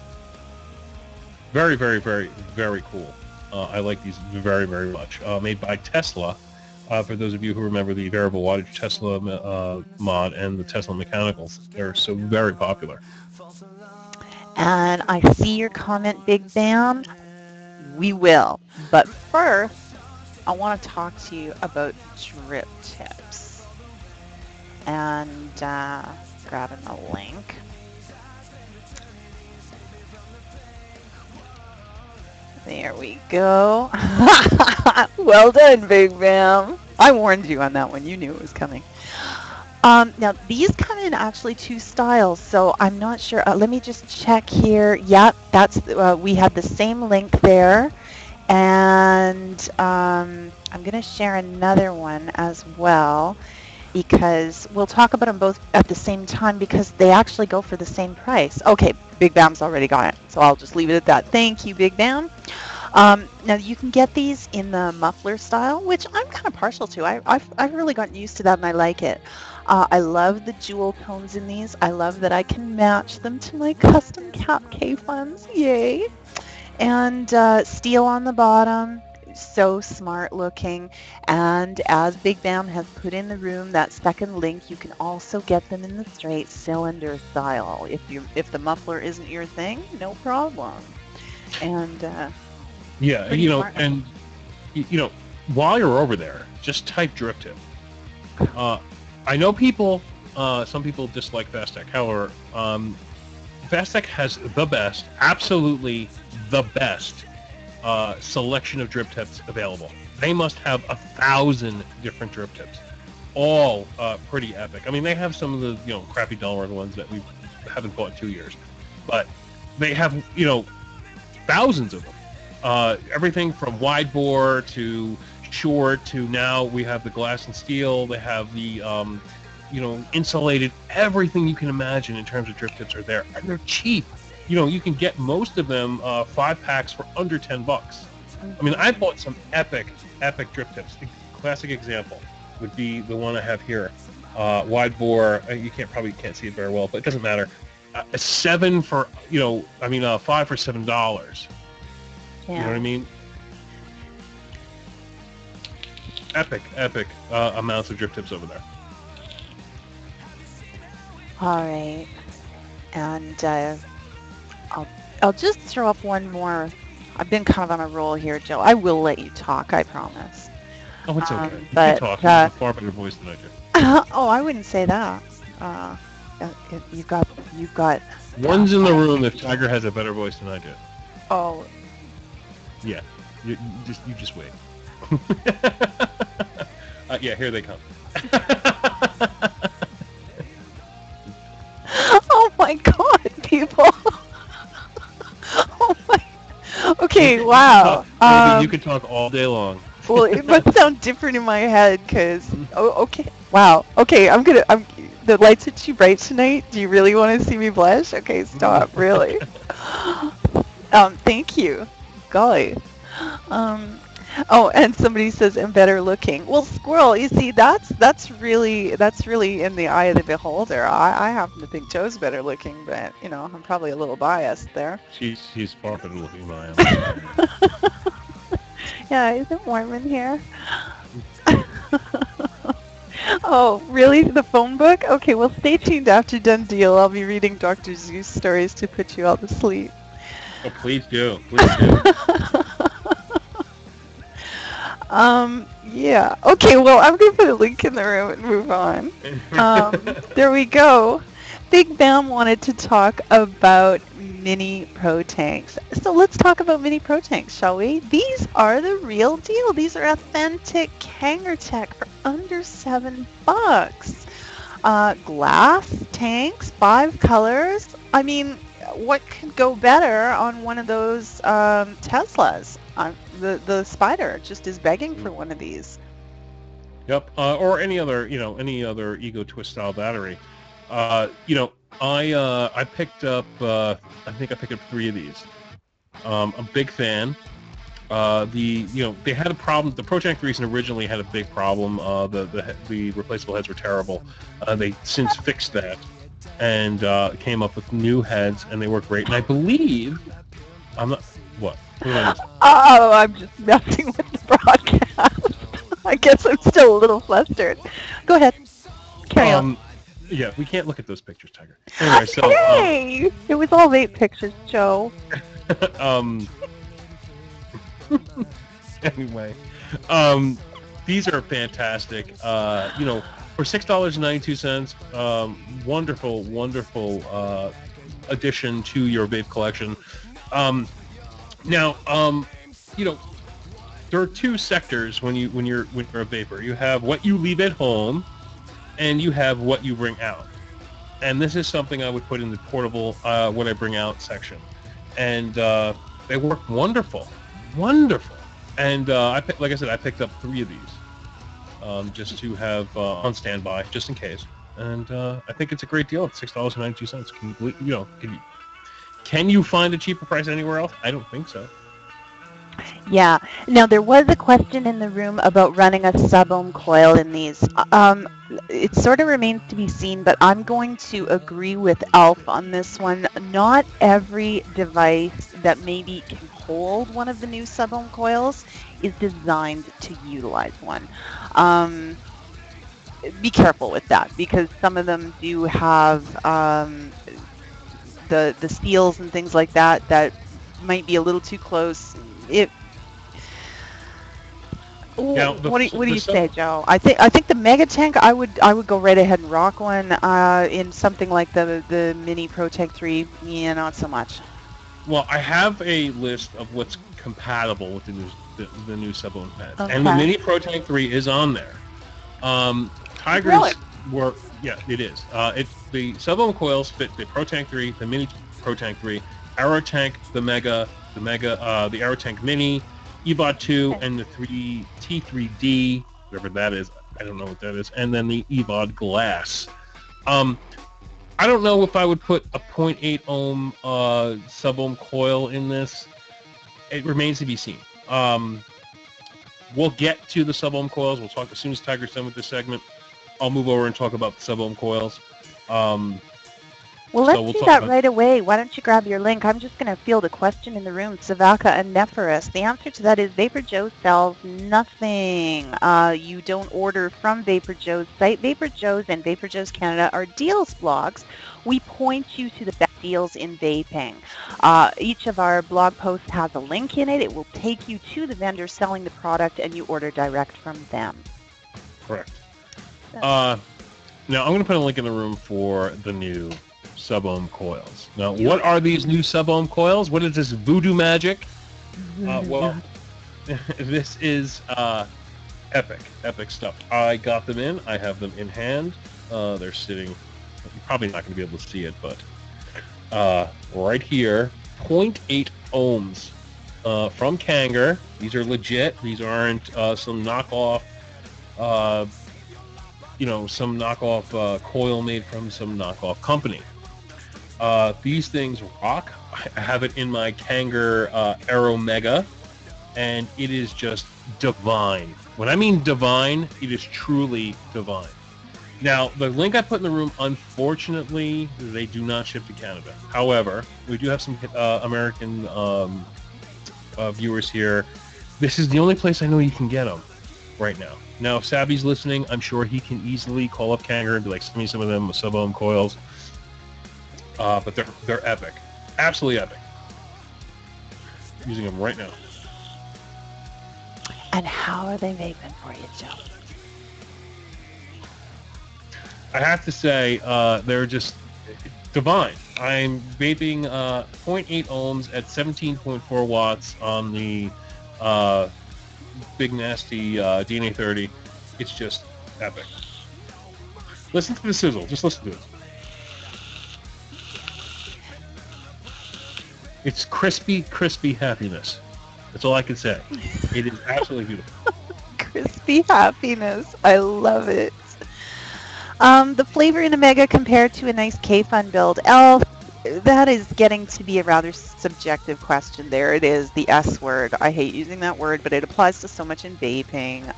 [SPEAKER 1] Very, very, very, very cool. I like these very, very much. Made by Tesla. For those of you who remember the variable wattage Tesla mod and the Tesla mechanicals, they're so very popular.
[SPEAKER 2] And I see your comment, Big Bam. We will. But first, I want to talk to you about drip tips. And grabbing the link. There we go. Well done, Big Bam. I warned you on that one. You knew it was coming. Now, these come in actually two styles, so I'm not sure. Let me just check here. Yep, that's we had the same link there. And I'm going to share another one as well, because we'll talk about them both at the same time because they actually go for the same price. Okay, Big Bam's already got it, so I'll just leave it at that. Thank you, Big Bam. Now you can get these in the muffler style, which I'm kind of partial to. I've really gotten used to that and I like it. I love the jewel tones in these. I love that I can match them to my custom cap K-Funs. Yay! And steel on the bottom. So smart looking. And as Big Bam has put in the room, that second link, you can also get them in the straight cylinder style. If the muffler isn't your thing, no problem. And
[SPEAKER 1] yeah,
[SPEAKER 2] pretty
[SPEAKER 1] you know,
[SPEAKER 2] smart.
[SPEAKER 1] and you know, while you're over there, just type drip tip. I know people, some people dislike Fastech. However, Fastech has the best, absolutely the best selection of drip tips available. They must have 1,000 different drip tips, all pretty epic. I mean, they have some of the crappy dollar ones that we haven't bought in 2 years, but they have thousands of them. Everything from wide bore to short to now we have the glass and steel. They have the insulated. Everything you can imagine in terms of drip tips are there, and they're cheap. You can get most of them 5-packs for under $10. I mean, I bought some epic drip tips. The classic example would be the one I have here, wide bore. You probably can't see it very well, but it doesn't matter. 5 for $7.
[SPEAKER 2] Yeah.
[SPEAKER 1] You know what I mean? Epic amounts of drip tips over there.
[SPEAKER 2] All right. And I'll just throw up one more. I've been kind of on a roll here, Joe. I will let you talk, I promise.
[SPEAKER 1] Oh, it's okay. You
[SPEAKER 2] but,
[SPEAKER 1] can talk. You have a far better voice than I do.
[SPEAKER 2] Oh, I wouldn't say that. You've got.
[SPEAKER 1] One's in the room if Tiger has a better voice than I do.
[SPEAKER 2] Oh.
[SPEAKER 1] Yeah. You just wait. Yeah, here they come.
[SPEAKER 2] Oh my God, people! Oh my. Okay, wow.
[SPEAKER 1] You can talk all day long.
[SPEAKER 2] Well, it must sound different in my head, cause. Oh, okay. Wow. Okay, the lights are too bright tonight. Do you really want to see me blush? Okay, stop. Really. Thank you. Golly. Oh, and somebody says, and better looking. Well, Squirrel, you see, that's really in the eye of the beholder. I happen to think Joe's better looking, but I'm probably a little biased there.
[SPEAKER 1] She's far better looking than I am.
[SPEAKER 2] Yeah, is it warm in here? Oh, really? The phone book? Okay, well, stay tuned after Done Deal. I'll be reading Dr. Zeus stories to put you all to sleep.
[SPEAKER 1] Oh, please do. Please do.
[SPEAKER 2] Yeah. Okay, well, I'm going to put a link in the room and move on. There we go. Big Bam wanted to talk about mini pro tanks. So let's talk about mini pro tanks, shall we? These are the real deal. These are authentic Hanger Tech for under $7. Glass tanks, 5 colors. I mean, what could go better on one of those Teslas? The Spider just is begging for one of these.
[SPEAKER 1] Yep. Or any other Ego Twist style battery. I picked up. I think I picked up 3 of these. I'm a big fan. They had a problem. The Pro Tank Reason originally had a big problem. The replaceable heads were terrible. They since fixed that and came up with new heads, and they work great. And I believe I'm not what.
[SPEAKER 2] Oh, I'm just messing with the broadcast. I guess I'm still a little flustered. Go ahead. Carry on.
[SPEAKER 1] Yeah, we can't look at those pictures, Tiger. Anyway, so
[SPEAKER 2] hey, it was all vape pictures, Joe.
[SPEAKER 1] Anyway, these are fantastic. For $6.92, wonderful addition to your vape collection. Now, there are 2 sectors when you're a vapor. You have what you leave at home, and you have what you bring out. And this is something I would put in the portable what I bring out section. And they work wonderful. And like I said, I picked up 3 of these just to have on standby, just in case. And I think it's a great deal at $6.92. Can you find a cheaper price anywhere else? I don't think so.
[SPEAKER 2] Yeah. Now, there was a question in the room about running a sub-ohm coil in these. It sort of remains to be seen, but I'm going to agree with Alf on this one. Not every device that maybe can hold one of the new sub-ohm coils is designed to utilize one. Be careful with that because some of them do have the seals and things like that that might be a little too close.
[SPEAKER 1] Now
[SPEAKER 2] What do
[SPEAKER 1] the
[SPEAKER 2] you
[SPEAKER 1] sub
[SPEAKER 2] say, Joe? I think the Mega Tank I would go right ahead and rock one in something like the Mini Pro Tank 3. Yeah, not so much.
[SPEAKER 1] Well, I have a list of what's compatible with the new sub-ohm pads, and the
[SPEAKER 2] Okay.
[SPEAKER 1] Mini Pro Tank 3 is on there.
[SPEAKER 2] Really?
[SPEAKER 1] Tigers were, yeah, it is. The sub-ohm coils fit the Pro Tank 3, the Mini Pro Tank 3, Aero Tank, the Aero Tank Mini, EVOD 2,
[SPEAKER 2] Okay.
[SPEAKER 1] and the T3D, whatever that is. I don't know what that is, and then the EVOD Glass. Um, I don't know if I would put a 0.8 ohm sub-ohm coil in this. It remains to be seen. We'll get to the sub-ohm coils. We'll talk as soon as Tiger's done with this segment. I'll move over and talk about the sub-ohm coils. Um,
[SPEAKER 2] Well,
[SPEAKER 1] so
[SPEAKER 2] let's
[SPEAKER 1] we'll
[SPEAKER 2] do
[SPEAKER 1] talk
[SPEAKER 2] that
[SPEAKER 1] about.
[SPEAKER 2] right away. Why don't you grab your link? I'm just going to field a question in the room. Savaka and Nephorus. The answer to that is VaporJoe sells nothing. You don't order from VaporJoe's site. VaporJoe's and VaporJoe's Canada are deals blogs. We point you to the best deals in vaping. Each of our blog posts has a link in it. It will take you to the vendor selling the product, and you order direct from them.
[SPEAKER 1] Correct.
[SPEAKER 2] So,
[SPEAKER 1] Now I'm going to put a link in the room for the new sub-ohm coils. Now,
[SPEAKER 2] do
[SPEAKER 1] what
[SPEAKER 2] it.
[SPEAKER 1] are these new sub-ohm coils? What is this voodoo magic? Well, this is epic stuff. I got them in. I have them in hand. They're sitting. You're probably not going to be able to see it, but right here, 0.8 ohms from Kanger. These are legit. These aren't some knockoff. Some knockoff coil made from some knockoff company. These things rock. I have it in my Kanger Aero Mega, and it is just divine. When I mean divine, it is truly divine. Now, the link I put in the room, unfortunately, they do not ship to Canada. However, we do have some American viewers here. This is the only place I know you can get them right now. Now, if Sabby's listening, I'm sure he can easily call up Kanger and be like, send me some of them sub-ohm coils. But they're epic, absolutely epic. Using them right now.
[SPEAKER 2] And how are they vaping for you, Joe?
[SPEAKER 1] I have to say, they're just divine. I'm vaping 0.8 ohms at 17.4 watts on the Big Nasty DNA 30. It's just epic. Listen to the sizzle. Just listen to it. It's crispy, crispy happiness. That's all I can say. It is absolutely beautiful.
[SPEAKER 2] Crispy happiness. I love it. The flavor in a Mega compared to a nice K-Fun build. Elf, that is getting to be a rather subjective question. There it is, the S word. I hate using that word, but it applies to so much in vaping.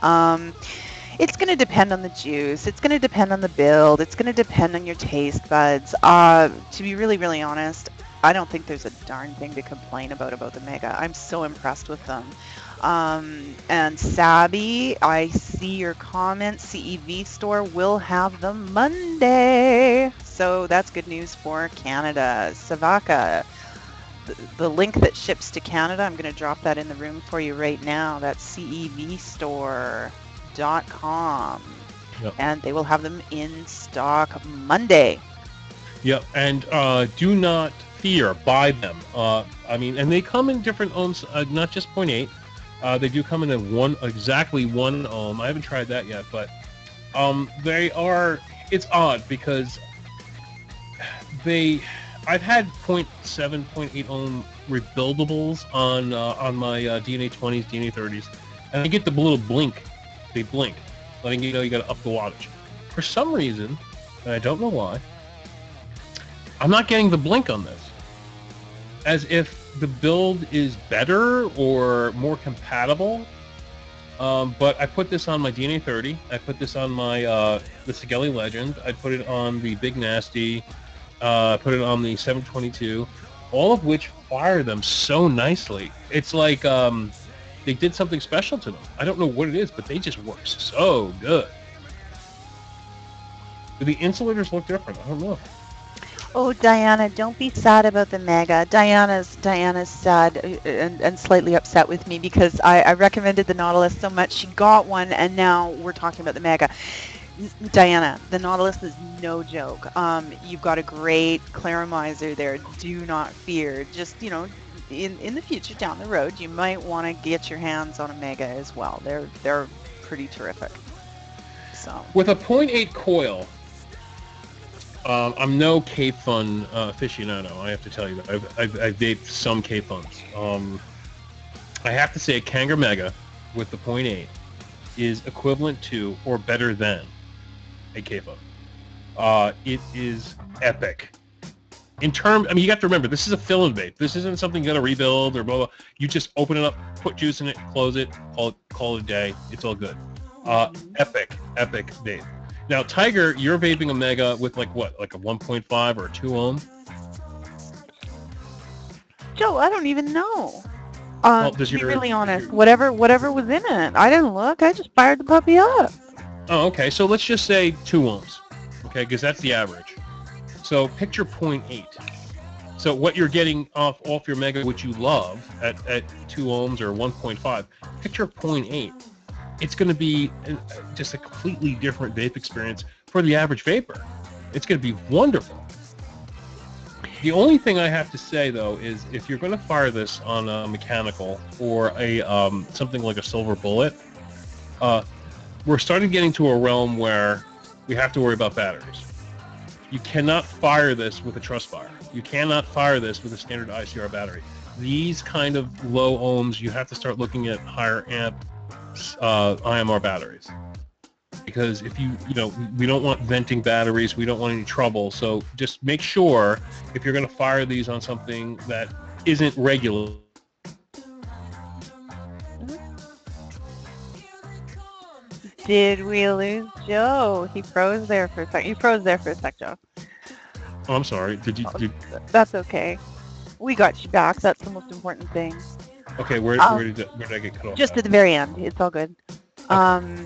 [SPEAKER 2] It's going to depend on the juice. It's going to depend on the build. It's going to depend on your taste buds. To be really, really honest, I don't think there's a darn thing to complain about the Mega. I'm so impressed with them. And Sabby, I see your comment. CEV store will have them Monday. So that's good news for Canada. Savaka, the link that ships to Canada, I'm going to drop that in the room for you right now. That's cevstore.com.
[SPEAKER 1] Yep.
[SPEAKER 2] And they will have them in stock Monday.
[SPEAKER 1] Yep, and do not fear. Buy them. And they come in different ohms, not just 0.8. They do come in at exactly 1 ohm. I haven't tried that yet, but they are. It's odd because I've had 0.7, 0.8 ohm rebuildables on my DNA 20s, DNA 30s, and I get the little blink. They blink, letting you know you got to up the wattage. For some reason, and I don't know why, I'm not getting the blink on this. As if the build is better or more compatible. But I put this on my DNA 30. I put this on my the Sigelli Legend. I put it on the Big Nasty. Put it on the 722. All of which fire them so nicely. It's like they did something special to them. I don't know what it is, but they just work so good. Do the insulators look different? I don't know.
[SPEAKER 2] Oh, Diana, don't be sad about the Mega. Diana's sad and slightly upset with me because I recommended the Nautilus so much. She got one, and now we're talking about the Mega. Diana, the Nautilus is no joke. You've got a great claramizer there. Do not fear. Just, you know, in the future down the road, you might want to get your hands on a Mega as well. They're pretty terrific. So
[SPEAKER 1] with a 0.8 coil. I'm no K-Fun aficionado, I have to tell you that. I've vaped some K-Funs. I have to say a Kangar Mega with the 0.8 is equivalent to or better than a K-Fun. It is epic. In terms, I mean, you have to remember, this is a fill and vape. This isn't something you got to rebuild or blah, blah. You just open it up, put juice in it, close it, call it a day. It's all good. Epic vape. Now, Tiger, you're vaping a Mega with like what, like a 1.5 or a 2 ohm?
[SPEAKER 2] Joe, I don't even know.
[SPEAKER 1] Well,
[SPEAKER 2] to be really honest, whatever was in it, I didn't look. I just fired the puppy up.
[SPEAKER 1] Oh, okay. So let's just say 2 ohms, okay, because that's the average. So picture 0.8. So what you're getting off your Mega, which you love, at 2 ohms or 1.5, picture 0.8. It's going to be just a completely different vape experience for the average vapor. It's going to be wonderful. The only thing I have to say, though, is if you're going to fire this on a mechanical or a something like a silver bullet, we're starting getting to a realm where we have to worry about batteries. You cannot fire this with a truss fire. You cannot fire this with a standard ICR battery. These kind of low ohms, you have to start looking at higher amp IMR batteries, because if you know, we don't want venting batteries, we don't want any trouble. So just make sure if you're going to fire these on something that isn't regular.
[SPEAKER 2] Did we lose Joe? He froze there for a sec. You froze there for a sec, Joe.
[SPEAKER 1] Oh, I'm sorry. Did you?
[SPEAKER 2] That's okay. We got you back. That's the most important thing.
[SPEAKER 1] Okay, where did I get cut off?
[SPEAKER 2] Just at the very end. It's all good. Okay.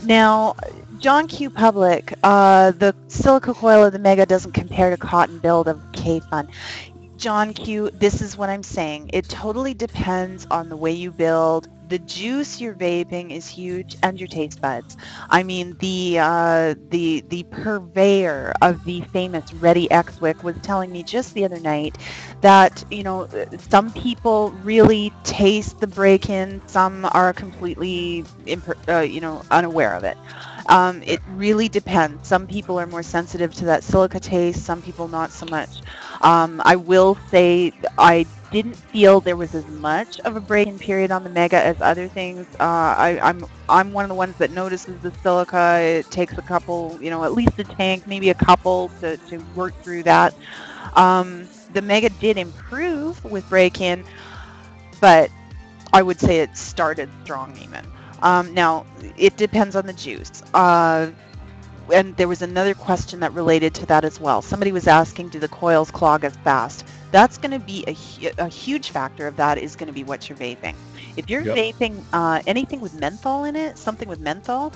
[SPEAKER 2] Now, John Q. Public, the silica coil of the Mega doesn't compare to cotton build of K-Fun. John Q., this is what I'm saying. It totally depends on the way you build. The juice you're vaping is huge, and your taste buds. I mean, the purveyor of the famous Ready X-Wick was telling me just the other night that, you know, some people really taste the break-in, some are completely, unaware of it. It really depends. Some people are more sensitive to that silica taste, some people not so much. I will say I didn't feel there was as much of a break-in period on the Mega as other things. I'm one of the ones that notices the silica. It takes a couple, at least a tank, maybe a couple to work through that. The Mega did improve with break-in, but I would say it started strong even. Now, it depends on the juice. And there was another question that related to that as well. Somebody was asking, do the coils clog as fast? That's going to be a huge factor of that is going to be what you're vaping. If you're vaping anything with menthol in it, something with menthol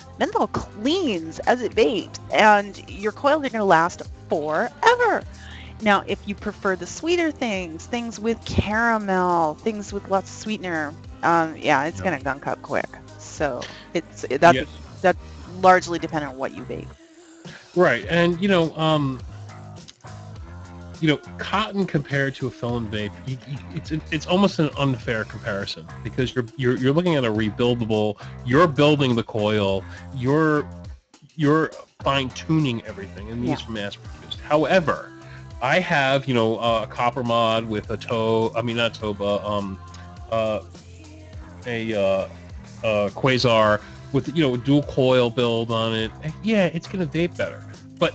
[SPEAKER 2] cleans as it vapes, and your coils are going to last forever. Now, if you prefer the sweeter things with caramel, things with lots of sweetener, it's going to gunk up quick. So that's largely dependent on what you vape.
[SPEAKER 1] Right, and cotton compared to a fill-in vape, it's almost an unfair comparison because you're looking at a rebuildable. You're building the coil. You're fine-tuning everything, and these are mass-produced. However, I have, a copper mod with a I mean, not Toba, uh, a Quasar with, a dual coil build on it. And yeah, it's going to vape better. But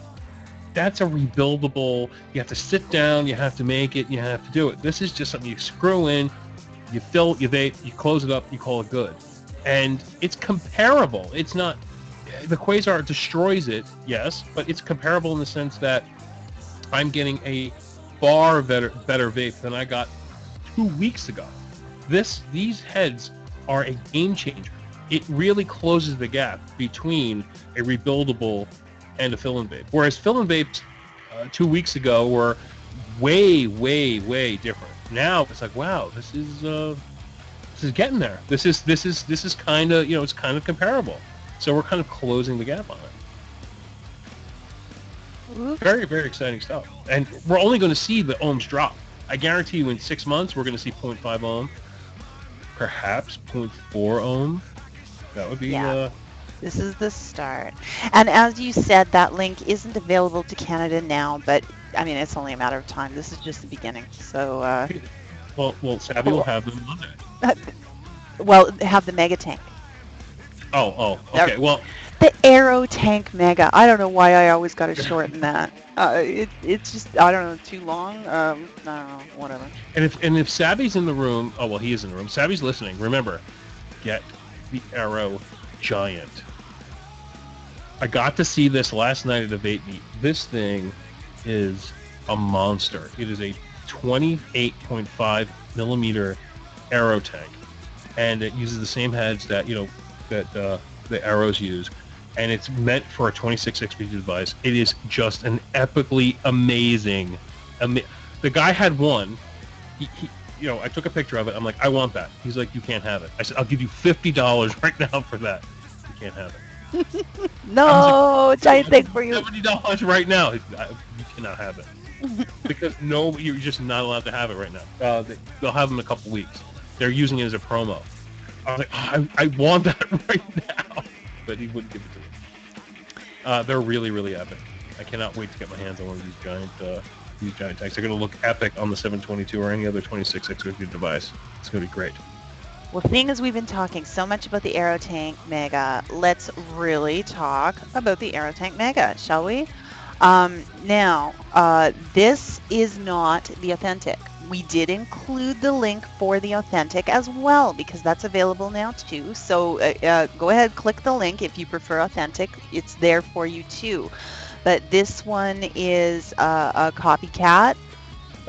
[SPEAKER 1] that's a rebuildable, you have to sit down, you have to make it, you have to do it. This is just something you screw in, you fill, you vape, you close it up, you call it good. And it's comparable. It's not, the Quasar destroys it, yes, but it's comparable in the sense that I'm getting a far better vape than I got 2 weeks ago. These heads are a game changer. It really closes the gap between a rebuildable and a fill-in vape. Whereas fill-in vapes 2 weeks ago were way, way, way different. Now it's like, wow, this is getting there. This is kind of, it's kind of comparable. So we're kind of closing the gap on it.
[SPEAKER 2] Oops.
[SPEAKER 1] Very, very exciting stuff. And we're only going to see the ohms drop. I guarantee you in 6 months, we're going to see 0.5 ohm, perhaps 0.4 ohm. That would be...
[SPEAKER 2] Yeah. This is the start. And as you said, that link isn't available to Canada now, but I mean, it's only a matter of time. This is just the beginning. So...
[SPEAKER 1] Well, Savvy will have them Monday.
[SPEAKER 2] Well, have the Mega Tank.
[SPEAKER 1] Oh, okay. Well...
[SPEAKER 2] The Aero Tank Mega. I don't know why I always got to shorten that. It's just, I don't know, too long. I don't know, whatever.
[SPEAKER 1] And if Savvy's in the room, oh well, he is in the room. Savvy's listening. Remember, get the Aero Giant. I got to see this last night at a vape meet. This thing is a monster. It is a 28.5 millimeter Aero tank, and it uses the same heads that the Arrows use. And it's meant for a 26XP device. It is just an epically amazing. The guy had one. He, I took a picture of it. I'm like, I want that. He's like, you can't have it. I said, I'll give you $50 right now for that. You can't have it.
[SPEAKER 2] No, like, giant thing for you.
[SPEAKER 1] $70 right now. You cannot have it because you're just not allowed to have it right now. They'll have them in a couple weeks. They're using it as a promo. I was like, I want that right now, but he wouldn't give it to me. They're really, really epic. I cannot wait to get my hands on one of these giant tanks. They're going to look epic on the 722 or any other 26XP device. It's going to be great.
[SPEAKER 2] Well, seeing as we've been talking so much about the Aero Tank Mega, let's really talk about the Aero Tank Mega, shall we? Now, this is not the authentic. We did include the link for the authentic as well because that's available now too. So go ahead, click the link if you prefer authentic. It's there for you too. But this one is a copycat.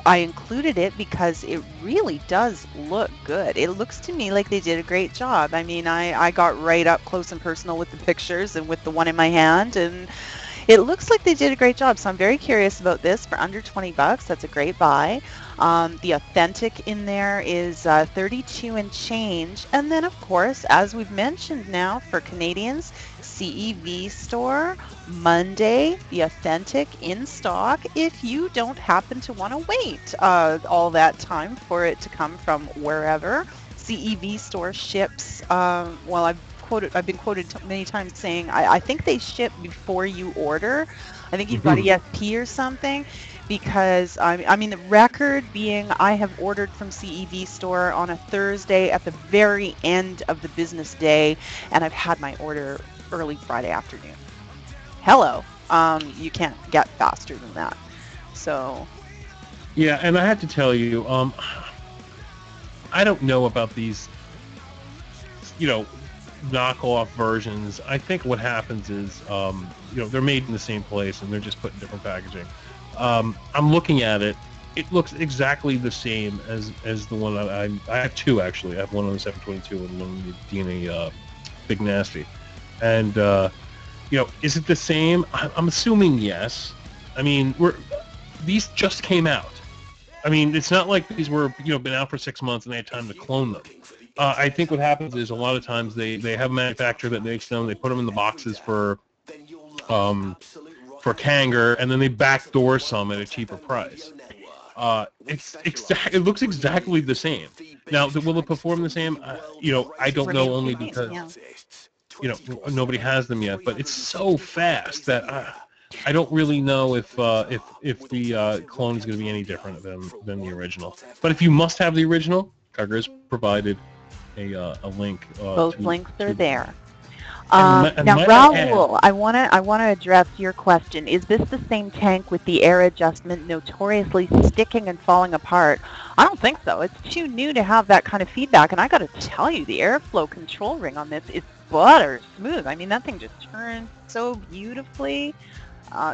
[SPEAKER 2] I included it because it really does look good. It looks to me like they did a great job. I mean, I got right up close and personal with the pictures and with the one in my hand, and it looks like they did a great job. So I'm very curious about this. For under 20 bucks, that's a great buy. The authentic in there is 32 and change. And then, of course, as we've mentioned now, for Canadians, CEV store, Monday, the authentic in stock if you don't happen to want to wait all that time for it to come from wherever. CEV store ships, well, I've been quoted many times saying I think they ship before you order. I think you've got EFP or something, because I mean the record being I have ordered from CEV store on a Thursday at the very end of the business day, and I've had my order early Friday afternoon. Hello, you can't get faster than that. So
[SPEAKER 1] yeah, and I have to tell you, I don't know about these, knockoff versions. I think what happens is, they're made in the same place and they're just put in different packaging. I'm looking at it. It looks exactly the same as the one I have two actually. I have one on the 722 and one on the DNA Big Nasty. And is it the same? I'm assuming yes. I mean, these just came out. I mean, it's not like these were been out for 6 months and they had time to clone them. I think what happens is a lot of times they have a manufacturer that makes them. They put them in the boxes for Kanger, and then they backdoor some at a cheaper price. It looks exactly the same. Now, will it perform the same? I don't know, only because nobody has them yet. But it's so fast that I don't really know if the clone is going to be any different than the original. But if you must have the original, Tiger has provided a link
[SPEAKER 2] Both links are
[SPEAKER 1] to
[SPEAKER 2] there.
[SPEAKER 1] and
[SPEAKER 2] Now,
[SPEAKER 1] might I add,
[SPEAKER 2] Raul, I wanna address your question. Is this the same tank with the air adjustment notoriously sticking and falling apart? I don't think so. It's too new to have that kind of feedback. And I got to tell you, the airflow control ring on this is butter smooth. I mean, that thing just turns so beautifully.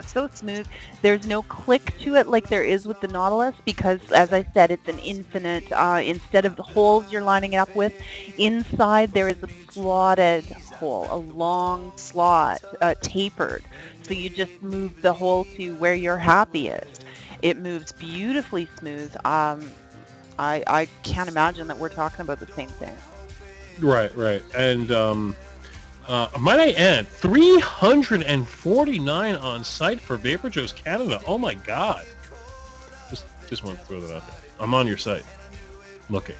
[SPEAKER 2] So smooth. There's no click to it like there is with the Nautilus because, as I said, it's an infinite. Instead of the holes you're lining it up with, inside there is a slotted hole, a long slot, tapered. So you just move the hole to where you're happiest. It moves beautifully smooth. I can't imagine that we're talking about the same thing.
[SPEAKER 1] right, and might I add, 349 on site for VaporJoe's Canada. Oh my God! Just want to throw that out there. I'm on your site. Looking.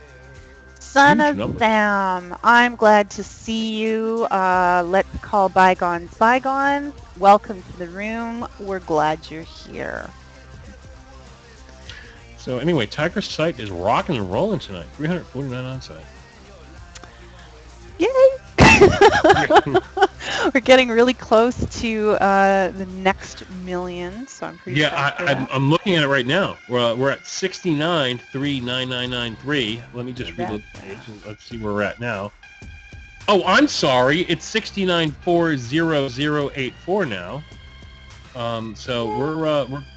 [SPEAKER 2] Son
[SPEAKER 1] Huge
[SPEAKER 2] of
[SPEAKER 1] numbers.
[SPEAKER 2] Sam, I'm glad to see you. Let's call bygones bygones. Welcome to the room. We're glad you're here.
[SPEAKER 1] So anyway, Tiger's site is rocking and rolling tonight. 349 on site.
[SPEAKER 2] Yay! We're getting really close to the next million, so I'm pretty
[SPEAKER 1] I'm looking at it right now. We're at 69,39993. Let me just reload the page and let's see where we're at now. Oh, I'm sorry. It's 69,40084 now. So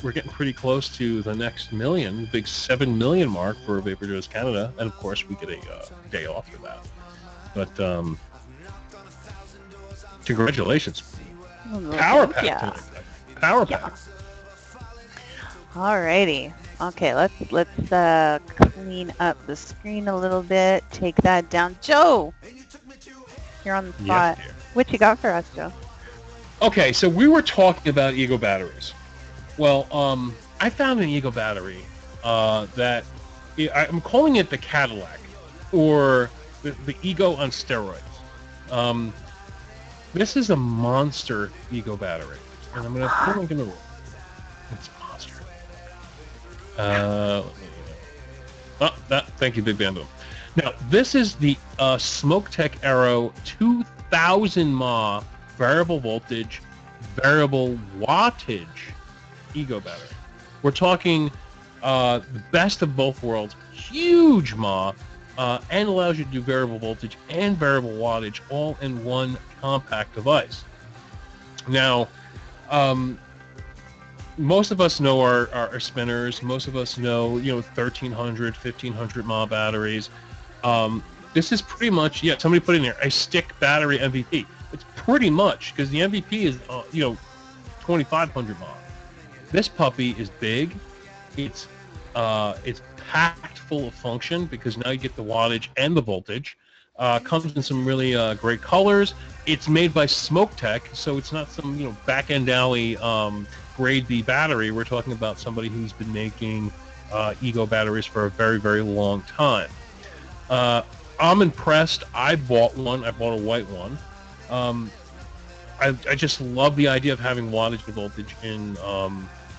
[SPEAKER 1] we're getting pretty close to the next million, the big 7 million mark for VaporJoe's Canada, and of course we get a day off for that. But congratulations, Power Pack tonight. Power Pack.
[SPEAKER 2] Alrighty. Okay, let's clean up the screen a little bit. Take that down, Joe. You're on the spot.
[SPEAKER 1] Yes, dear.
[SPEAKER 2] What you got for us, Joe?
[SPEAKER 1] Okay, so we were talking about Ego batteries. Well, I found an Ego battery that I'm calling it the Cadillac, or the Ego on steroids. This is a monster Ego battery, and I'm gonna it's a monster. Thank you, Big Bando. Now, this is the SmokeTech Aero 2000 mAh variable voltage, variable wattage Ego battery. We're talking the best of both worlds, huge mAh, and allows you to do variable voltage and variable wattage all in one compact device. Now, most of us know our spinners. Most of us know, 1300, 1500 mAh batteries. This is pretty much, somebody put in there, a stick battery MVP. It's pretty much, because the MVP is, 2500 mAh. This puppy is big. It's packed full of function because now you get the wattage and the voltage. Comes in some really great colors. It's made by SmokeTech, so it's not some back-end alley grade B battery. We're talking about somebody who's been making Ego batteries for a very, very long time. I'm impressed. I bought one. I bought a white one. I just love the idea of having wattage and voltage in.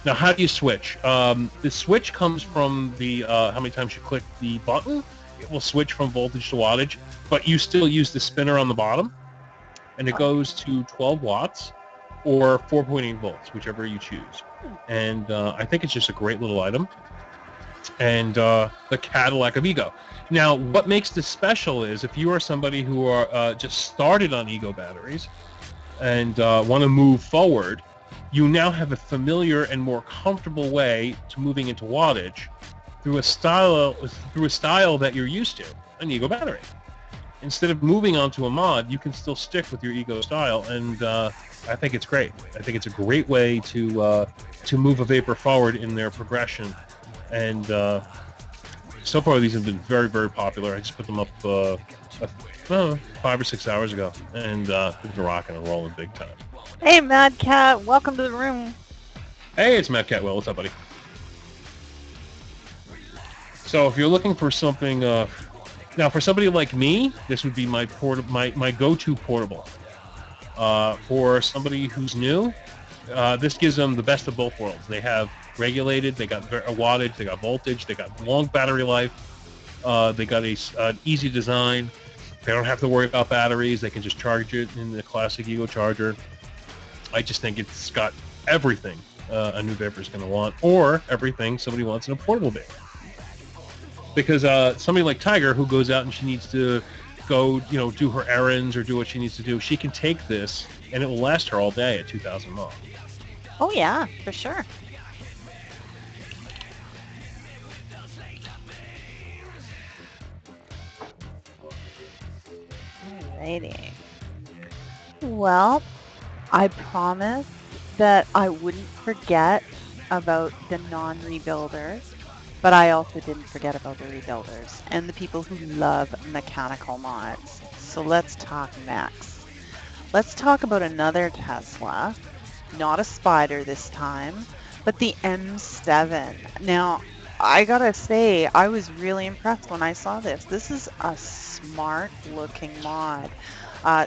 [SPEAKER 1] Now, how do you switch? The switch comes from the how many times you click the button. It will switch from voltage to wattage, but you still use the spinner on the bottom, and it goes to 12 watts or 4.8 volts, whichever you choose. And I think it's just a great little item. And the Cadillac of Ego. Now, what makes this special is if you are somebody who are just started on Ego batteries and want to move forward, you now have a familiar and more comfortable way to moving into wattage through a style that you're used to, an Ego battery. Instead of moving onto a mod, you can still stick with your Ego style, and I think it's great. I think it's a great way to move a vapor forward in their progression. And so far, these have been very, very popular. I just put them up 5 or 6 hours ago, and they've been rocking and rolling big time.
[SPEAKER 2] Hey, Mad Cat, welcome to the room.
[SPEAKER 1] Hey, it's Mad Cat Will. What's up, buddy? So if you're looking for something, now for somebody like me, this would be my go-to portable. For somebody who's new, this gives them the best of both worlds. They have regulated, they got a wattage, they got voltage, they got long battery life, they got an easy design. They don't have to worry about batteries. They can just charge it in the classic Ego charger. I just think it's got everything a new vapor is going to want, or everything somebody wants in a portable vape. Because somebody like Tiger, who goes out and she needs to go, do her errands or do what she needs to do, she can take this and it will last her all day at 2,000 miles.
[SPEAKER 2] Oh yeah, for sure. Alrighty. Well, I promised that I wouldn't forget about the non-rebuilders, but I also didn't forget about the rebuilders and the people who love mechanical mods. So let's talk mechs. Let's talk about another Tesla, not a Spider this time, but the M7. Now, I gotta say, I was really impressed when I saw this. This is a smart looking mod.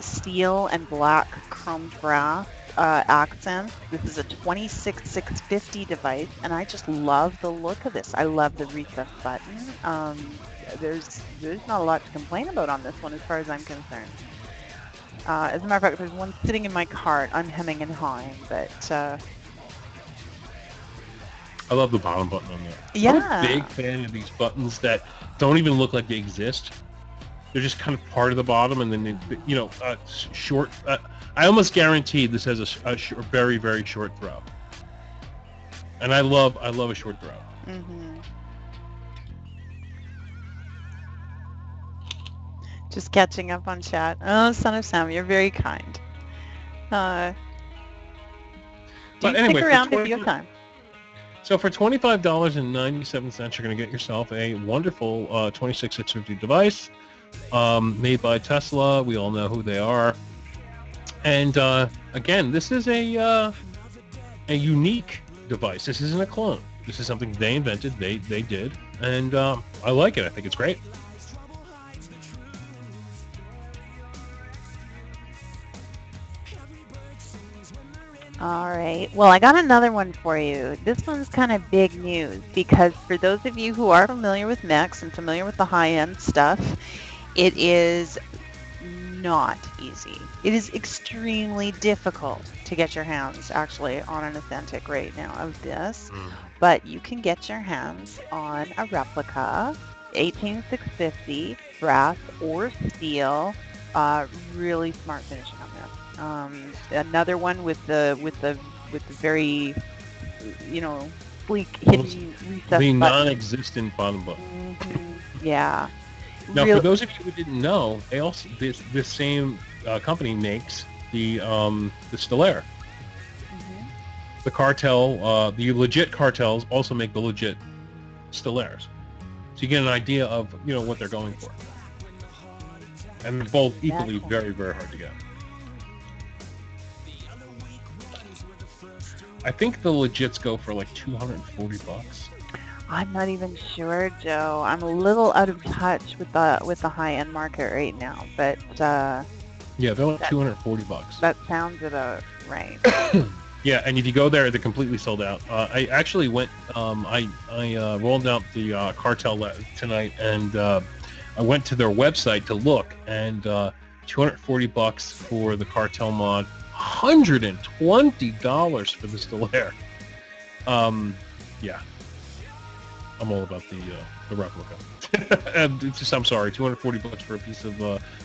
[SPEAKER 2] Steel and black chromed brass accents. This is a 26650 device, and I just love the look of this. I love the recess button. There's not a lot to complain about on this one as far as I'm concerned. As a matter of fact, there's one sitting in my cart. I'm hemming and hawing, but
[SPEAKER 1] I love the bottom button on there.
[SPEAKER 2] yeah.
[SPEAKER 1] I'm a big fan of these buttons that don't even look like they exist. They're just kind of part of the bottom, and then they, short. I almost guarantee this has a very, very short throw, and I love a short throw.
[SPEAKER 2] Mm-hmm. Just catching up on chat. Oh, Son of Sam, you're very kind.
[SPEAKER 1] But
[SPEAKER 2] Stick
[SPEAKER 1] anyway,
[SPEAKER 2] around if you have time.
[SPEAKER 1] So for $25.97, you're going to get yourself a wonderful 26650 device made by Tesla. We all know who they are. And again, this is a unique device. This isn't a clone. This is something they invented. They did, and I like it. I think it's great.
[SPEAKER 2] All right. Well, I got another one for you. This one's kind of big news because for those of you who are familiar with mechs and familiar with the high-end stuff, it is not easy. It is extremely difficult to get your hands actually on an authentic right now of this, but you can get your hands on a replica 18650 brass or steel. Really smart finishing on this. Another one with the very sleek hidden recess
[SPEAKER 1] the
[SPEAKER 2] button.
[SPEAKER 1] non-existent bottom button.
[SPEAKER 2] Mm-hmm. Yeah.
[SPEAKER 1] Now, for those of you who didn't know, they also this same company makes the Stellaire.
[SPEAKER 2] Mm-hmm.
[SPEAKER 1] The cartel, the legit cartels also make the legit Stellaires. So you get an idea of what they're going for, and they're both equally very, very hard to get. I think the legits go for like $240.
[SPEAKER 2] I'm not even sure, Joe. I'm a little out of touch with the high-end market right now, but
[SPEAKER 1] yeah, they're like $240.
[SPEAKER 2] That sounds about right.
[SPEAKER 1] Yeah, and if you go there, they're completely sold out. I actually went. I rolled out the cartel tonight, and I went to their website to look, and $240 for the cartel mod. $120 for the Stellaire. Yeah, I'm all about the replica. And it's just, I'm sorry, $240 for a piece of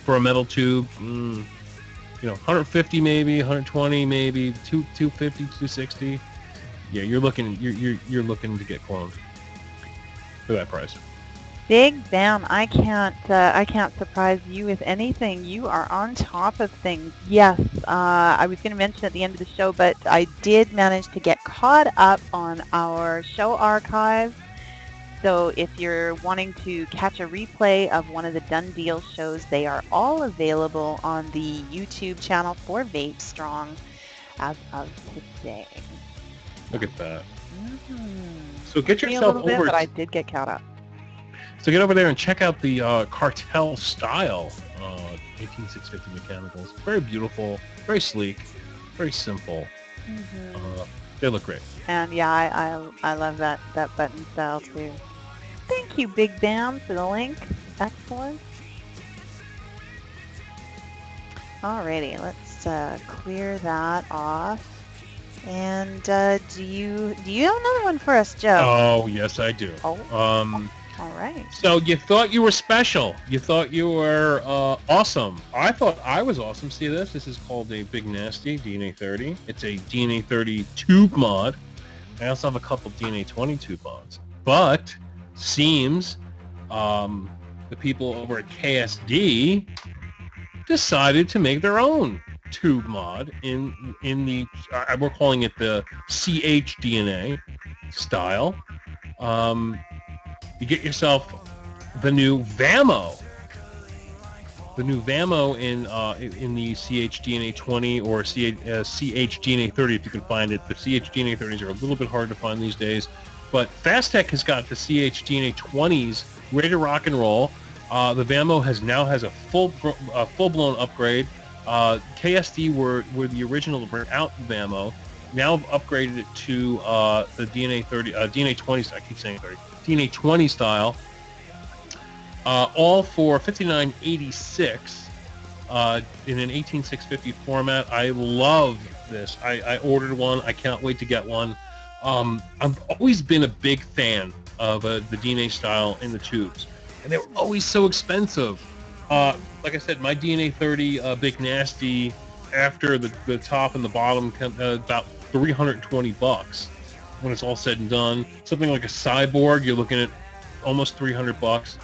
[SPEAKER 1] for a metal tube. 150 maybe, 120 maybe, 250, 260. Yeah, you're looking to get cloned for that price.
[SPEAKER 2] Big Bam, I can't surprise you with anything. You are on top of things. Yes, I was going to mention at the end of the show, but I did manage to get caught up on our show archives. So if you're wanting to catch a replay of one of the Done Deal shows, they are all available on the YouTube channel for VapeStrong as of today.
[SPEAKER 1] Look at that.
[SPEAKER 2] Mm-hmm.
[SPEAKER 1] So get yourself
[SPEAKER 2] a little
[SPEAKER 1] over.
[SPEAKER 2] Bit, but I did get caught up.
[SPEAKER 1] So get over there and check out the cartel style 18650 mechanicals. Very beautiful, very sleek, very simple.
[SPEAKER 2] Mm-hmm.
[SPEAKER 1] They look great.
[SPEAKER 2] And yeah, I love that button style too. Thank you, Big Bam, for the link. Excellent. Alrighty, let's clear that off. And do you have another one for us, Joe?
[SPEAKER 1] Oh, yes, I do.
[SPEAKER 2] Oh, all right.
[SPEAKER 1] So you thought you were special. You thought you were awesome. I thought I was awesome. See this? This is called a Big Nasty DNA 30. It's a DNA 30 tube mod. I also have a couple DNA 20 tube mods. But seems the people over at KSD decided to make their own tube mod in the we're calling it the CHDNA style. You get yourself the new VAMO. The new VAMO in the CHDNA 20 or CHDNA 30 if you can find it. The CHDNA 30s are a little bit hard to find these days, but Fastech has got the CHDNA 20s ready to rock and roll. The VAMO now has a full-blown upgrade. KSD were the original to bring out the VAMO. Now upgraded it to the DNA 30, DNA 20s. I keep saying 30. DNA 20 style. All for $59.86 in an 18650 format. I love this. I ordered one. I can't wait to get one. I've always been a big fan of the DNA style in the tubes, and they were always so expensive. Like I said, my DNA 30 Big Nasty, after the top and the bottom, about $320 when it's all said and done. Something like a Cyborg, you're looking at almost $300.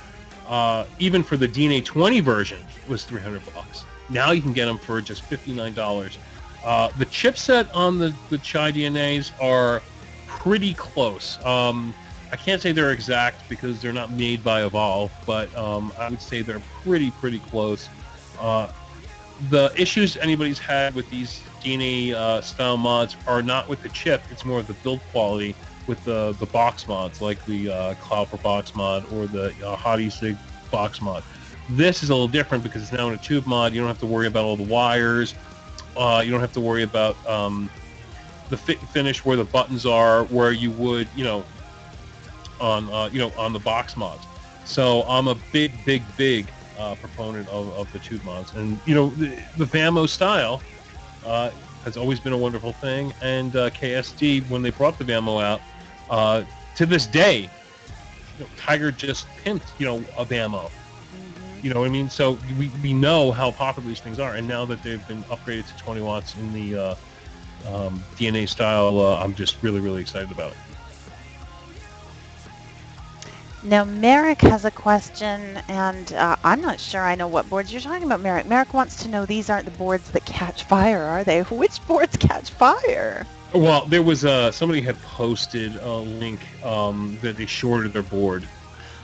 [SPEAKER 1] Even for the DNA 20 version, it was $300. Now you can get them for just $59. The chipset on the Chai DNAs are pretty close. I can't say they're exact because they're not made by Evolve, but I would say they're pretty close. The issues anybody's had with these DNA style mods are not with the chip, it's more of the build quality with the box mods, like the Cloudper box mod or the hot e-cig box mod. This is a little different because it's now in a tube mod. You don't have to worry about all the wires. You don't have to worry about the fit and finish where the buttons are, where you would, on the box mods. So I'm a big proponent of the tube mods, and the VAMO style has always been a wonderful thing. And KSD, when they brought the VAMO out, to this day, Tiger just pimped a VAMO. You know what I mean? So we know how popular these things are, and now that they've been upgraded to 20 watts in the DNA style, I'm just really excited about it.
[SPEAKER 2] Now, Merrick has a question, and I'm not sure I know what boards you're talking about, Merrick. Merrick wants to know, these aren't the boards that catch fire, are they? Which boards catch fire?
[SPEAKER 1] Well, there was somebody had posted a link that they shorted their board,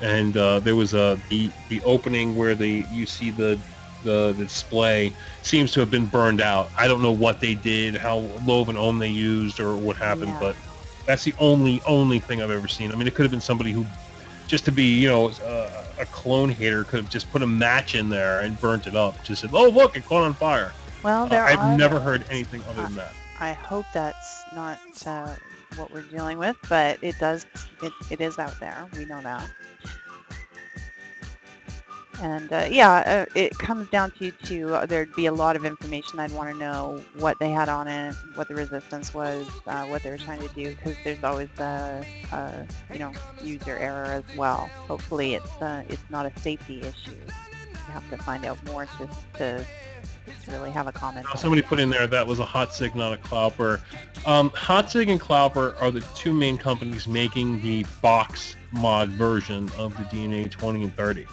[SPEAKER 1] and there was the opening where you see the display seems to have been burned out. I don't know what they did, how low of an ohm they used, or what happened, but that's the only thing I've ever seen. I mean, it could have been somebody who, just to be, a clone hater, could have just put a match in there and burnt it up. Just said, "Oh, look, it caught on fire."
[SPEAKER 2] Well,
[SPEAKER 1] I've never heard anything other than that.
[SPEAKER 2] I hope that's not what we're dealing with, but it is out there. We know that. And it comes down to there'd be a lot of information. I'd want to know what they had on it, what the resistance was, what they were trying to do, because there's always user error as well. Hopefully it's not a safety issue. You have to find out more to really have a comment.
[SPEAKER 1] Somebody put in there that was a hot sig, not a Cloudper. Hot sig and Cloudper are the two main companies making the box mod version of the DNA 20 and 30.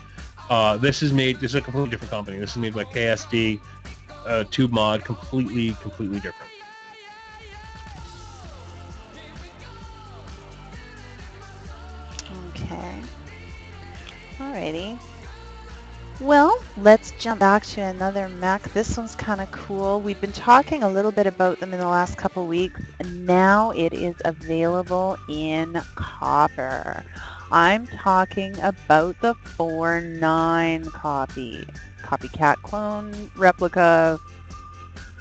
[SPEAKER 1] This is a completely different company. This is made by KSD, tube mod, completely different.
[SPEAKER 2] Okay. Alrighty. Well, let's jump back to another mech. This one's kind of cool. We've been talking a little bit about them in the last couple weeks, and now it is available in copper. I'm talking about the 4.9 copycat clone, replica,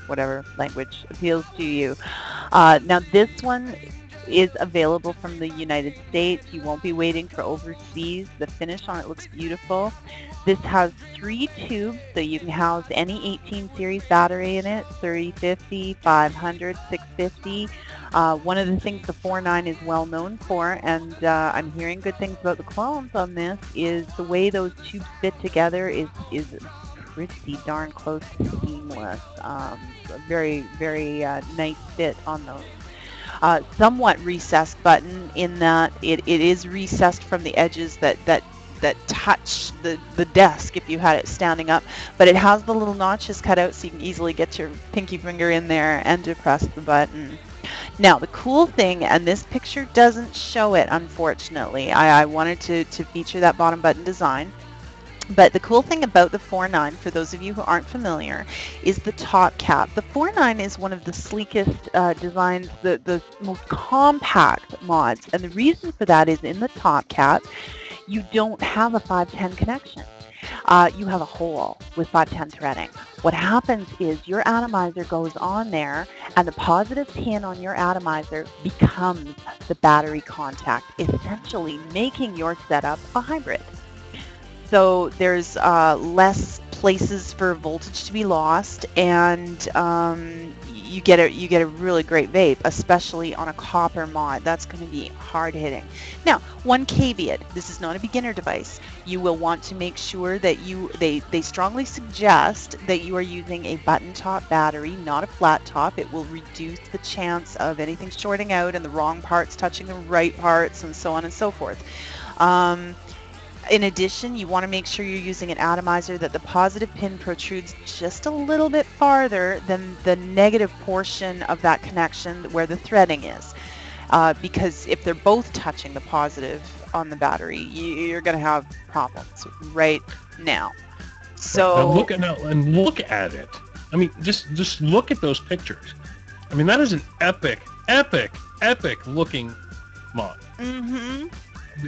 [SPEAKER 2] whatever language appeals to you. Now this one is available from the United States. You won't be waiting for overseas. The finish on it looks beautiful. This has 3 tubes, so you can house any 18 series battery in it, 3050, 500, 650. One of the things the 4.9 is well known for, and I'm hearing good things about the clones on this, is the way those tubes fit together is pretty darn close to seamless. A very, very nice fit on those. Somewhat recessed button in that it is recessed from the edges that touch the desk if you had it standing up, but it has the little notches cut out so you can easily get your pinky finger in there and depress the button. Now the cool thing, and this picture doesn't show it unfortunately, I wanted to feature that bottom button design. But the cool thing about the 4.9, for those of you who aren't familiar, is the top cap. The 4.9 is one of the sleekest designs, the most compact mods. And the reason for that is in the top cap, you don't have a 510 connection. You have a hole with 510 threading. What happens is your atomizer goes on there, and the positive pin on your atomizer becomes the battery contact, essentially making your setup a hybrid. So there's less places for voltage to be lost, and you get a really great vape, especially on a copper mod. That's going to be hard hitting. Now, one caveat: this is not a beginner device. You will want to make sure that they strongly suggest that you are using a button top battery, not a flat top. It will reduce the chance of anything shorting out and the wrong parts touching the right parts, and so on and so forth. In addition, you want to make sure you're using an atomizer that the positive pin protrudes just a little bit farther than the negative portion of that connection where the threading is. Because if they're both touching the positive on the battery, you're going to have problems right now. So
[SPEAKER 1] look at it. I mean, just look at those pictures. I mean, that is an epic looking mod.
[SPEAKER 2] Mm-hmm.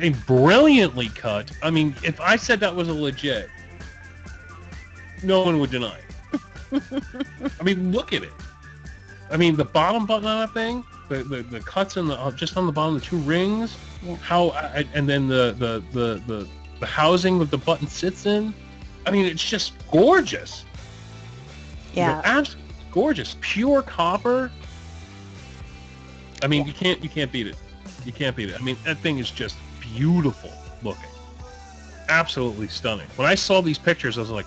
[SPEAKER 1] A brilliantly cut. I mean, if I said that was a legit, no one would deny it. I mean, look at it. I mean, the bottom button on that thing, the cuts in the just on the bottom, the 2 rings.
[SPEAKER 2] Yeah.
[SPEAKER 1] And then the housing that the button sits in. I mean, it's just gorgeous.
[SPEAKER 2] Yeah.
[SPEAKER 1] Absolutely gorgeous, pure copper. I mean, you can't beat it. You can't beat it. I mean, that thing is just beautiful looking, absolutely stunning. When I saw these pictures, I was like,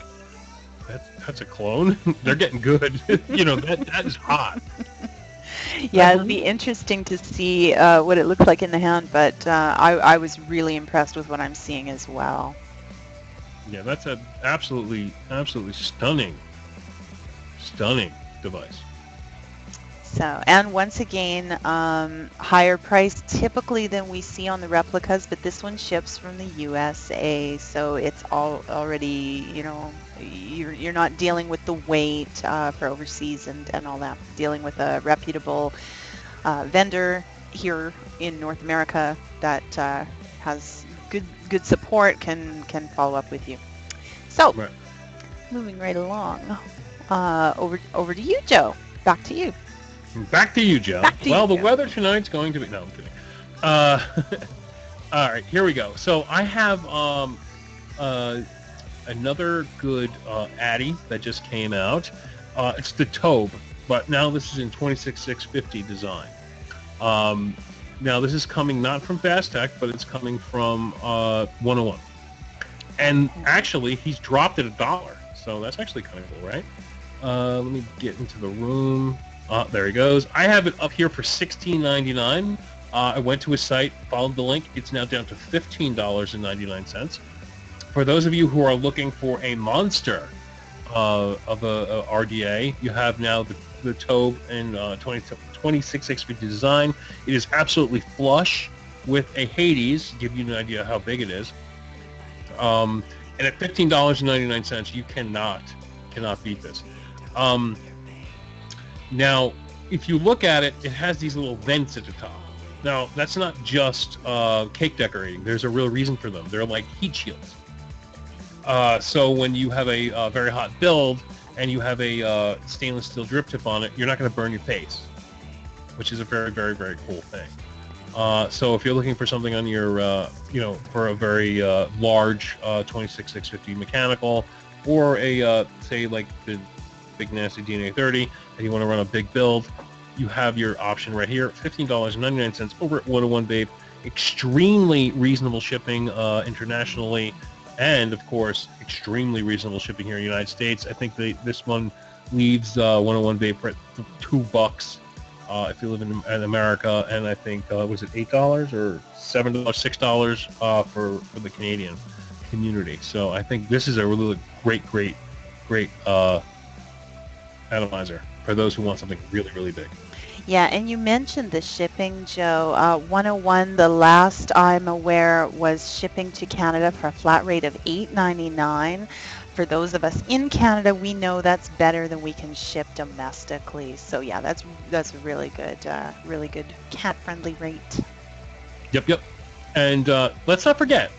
[SPEAKER 1] "That's a clone." They're getting good. You know, that is hot.
[SPEAKER 2] Yeah, it'll be interesting to see what it looks like in the hand, but I was really impressed with what I'm seeing as well.
[SPEAKER 1] Yeah, that's an absolutely stunning device.
[SPEAKER 2] So, and once again, higher price typically than we see on the replicas, but this one ships from the USA, so it's already, you know, you're not dealing with the weight for overseas and all that. Dealing with a reputable vendor here in North America that has good support can follow up with you. So,
[SPEAKER 1] Right.
[SPEAKER 2] moving right along, over to you, Joe. Back to you.
[SPEAKER 1] Back to you, Joe. The weather tonight's going to be... No, I'm kidding. All right, here we go. So I have another good Addy that just came out. It's the Tobe, but now this is in 26650 design. Now this is coming not from Fast Tech, but it's coming from 101. And actually, he's dropped it $1, so that's actually kind of cool, right? Let me get into the room. There he goes. I have it up here for $16.99. I went to his site, followed the link. It's now down to $15.99. For those of you who are looking for a monster of a RDA, you have now the Tobe in 26650 design. It is absolutely flush with a Hades, to give you an idea how big it is. And at $15.99, you cannot beat this. Now, if you look at it, it has these little vents at the top. Now, that's not just cake decorating. There's a real reason for them. They're like heat shields. So when you have a very hot build and you have a stainless steel drip tip on it, you're not going to burn your face. which is a very, very, very cool thing. So if you're looking for something on your, for a very large 26650 mechanical, or a say like the big nasty DNA 30, and you want to run a big build, you have your option right here. $15.99 over at 101 Vape. Extremely reasonable shipping internationally, and of course extremely reasonable shipping here in the United States. I think this one leaves 101 Vape for $2 if you live in America, and I think was it $8 or $7, $6 for the Canadian community. So I think this is a really great atomizer for those who want something really, really big.
[SPEAKER 2] Yeah, and you mentioned the shipping, Joe. 101, the last I'm aware, was shipping to Canada for a flat rate of $8.99. For those of us in Canada, we know that's better than we can ship domestically. So yeah, that's a really good cat-friendly rate.
[SPEAKER 1] Yep. And let's not forget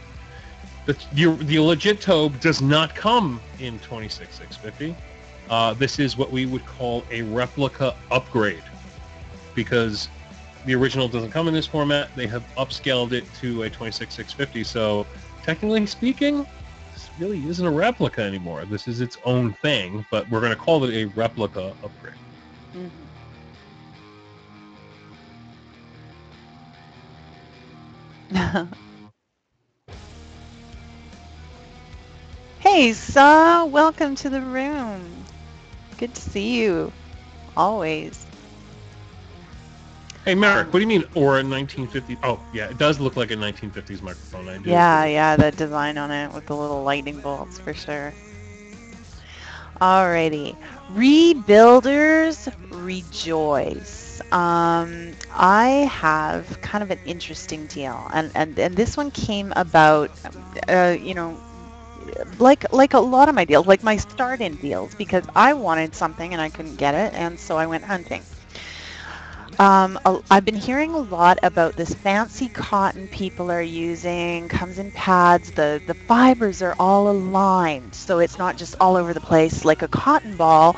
[SPEAKER 1] that the legit Tobe does not come in 26650. This is what we would call a replica upgrade, because the original doesn't come in this format. They have upscaled it to a 26650. So technically speaking, this really isn't a replica anymore. This is its own thing, but we're going to call it a replica upgrade.
[SPEAKER 2] Hey, Saw, welcome to the room. Good to see you, always.
[SPEAKER 1] Hey, Merrick, what do you mean, or a 1950? Oh, yeah, it does look like a 1950s microphone. I do.
[SPEAKER 2] Yeah, the design on it with the little lightning bolts for sure. Alrighty, rebuilders rejoice. I have kind of an interesting deal, and this one came about, like a lot of my deals, like my start-in deals, because I wanted something and I couldn't get it, and so I went hunting. I've been hearing a lot about this fancy cotton people are using, comes in pads, the fibers are all aligned, so it's not just all over the place like a cotton ball.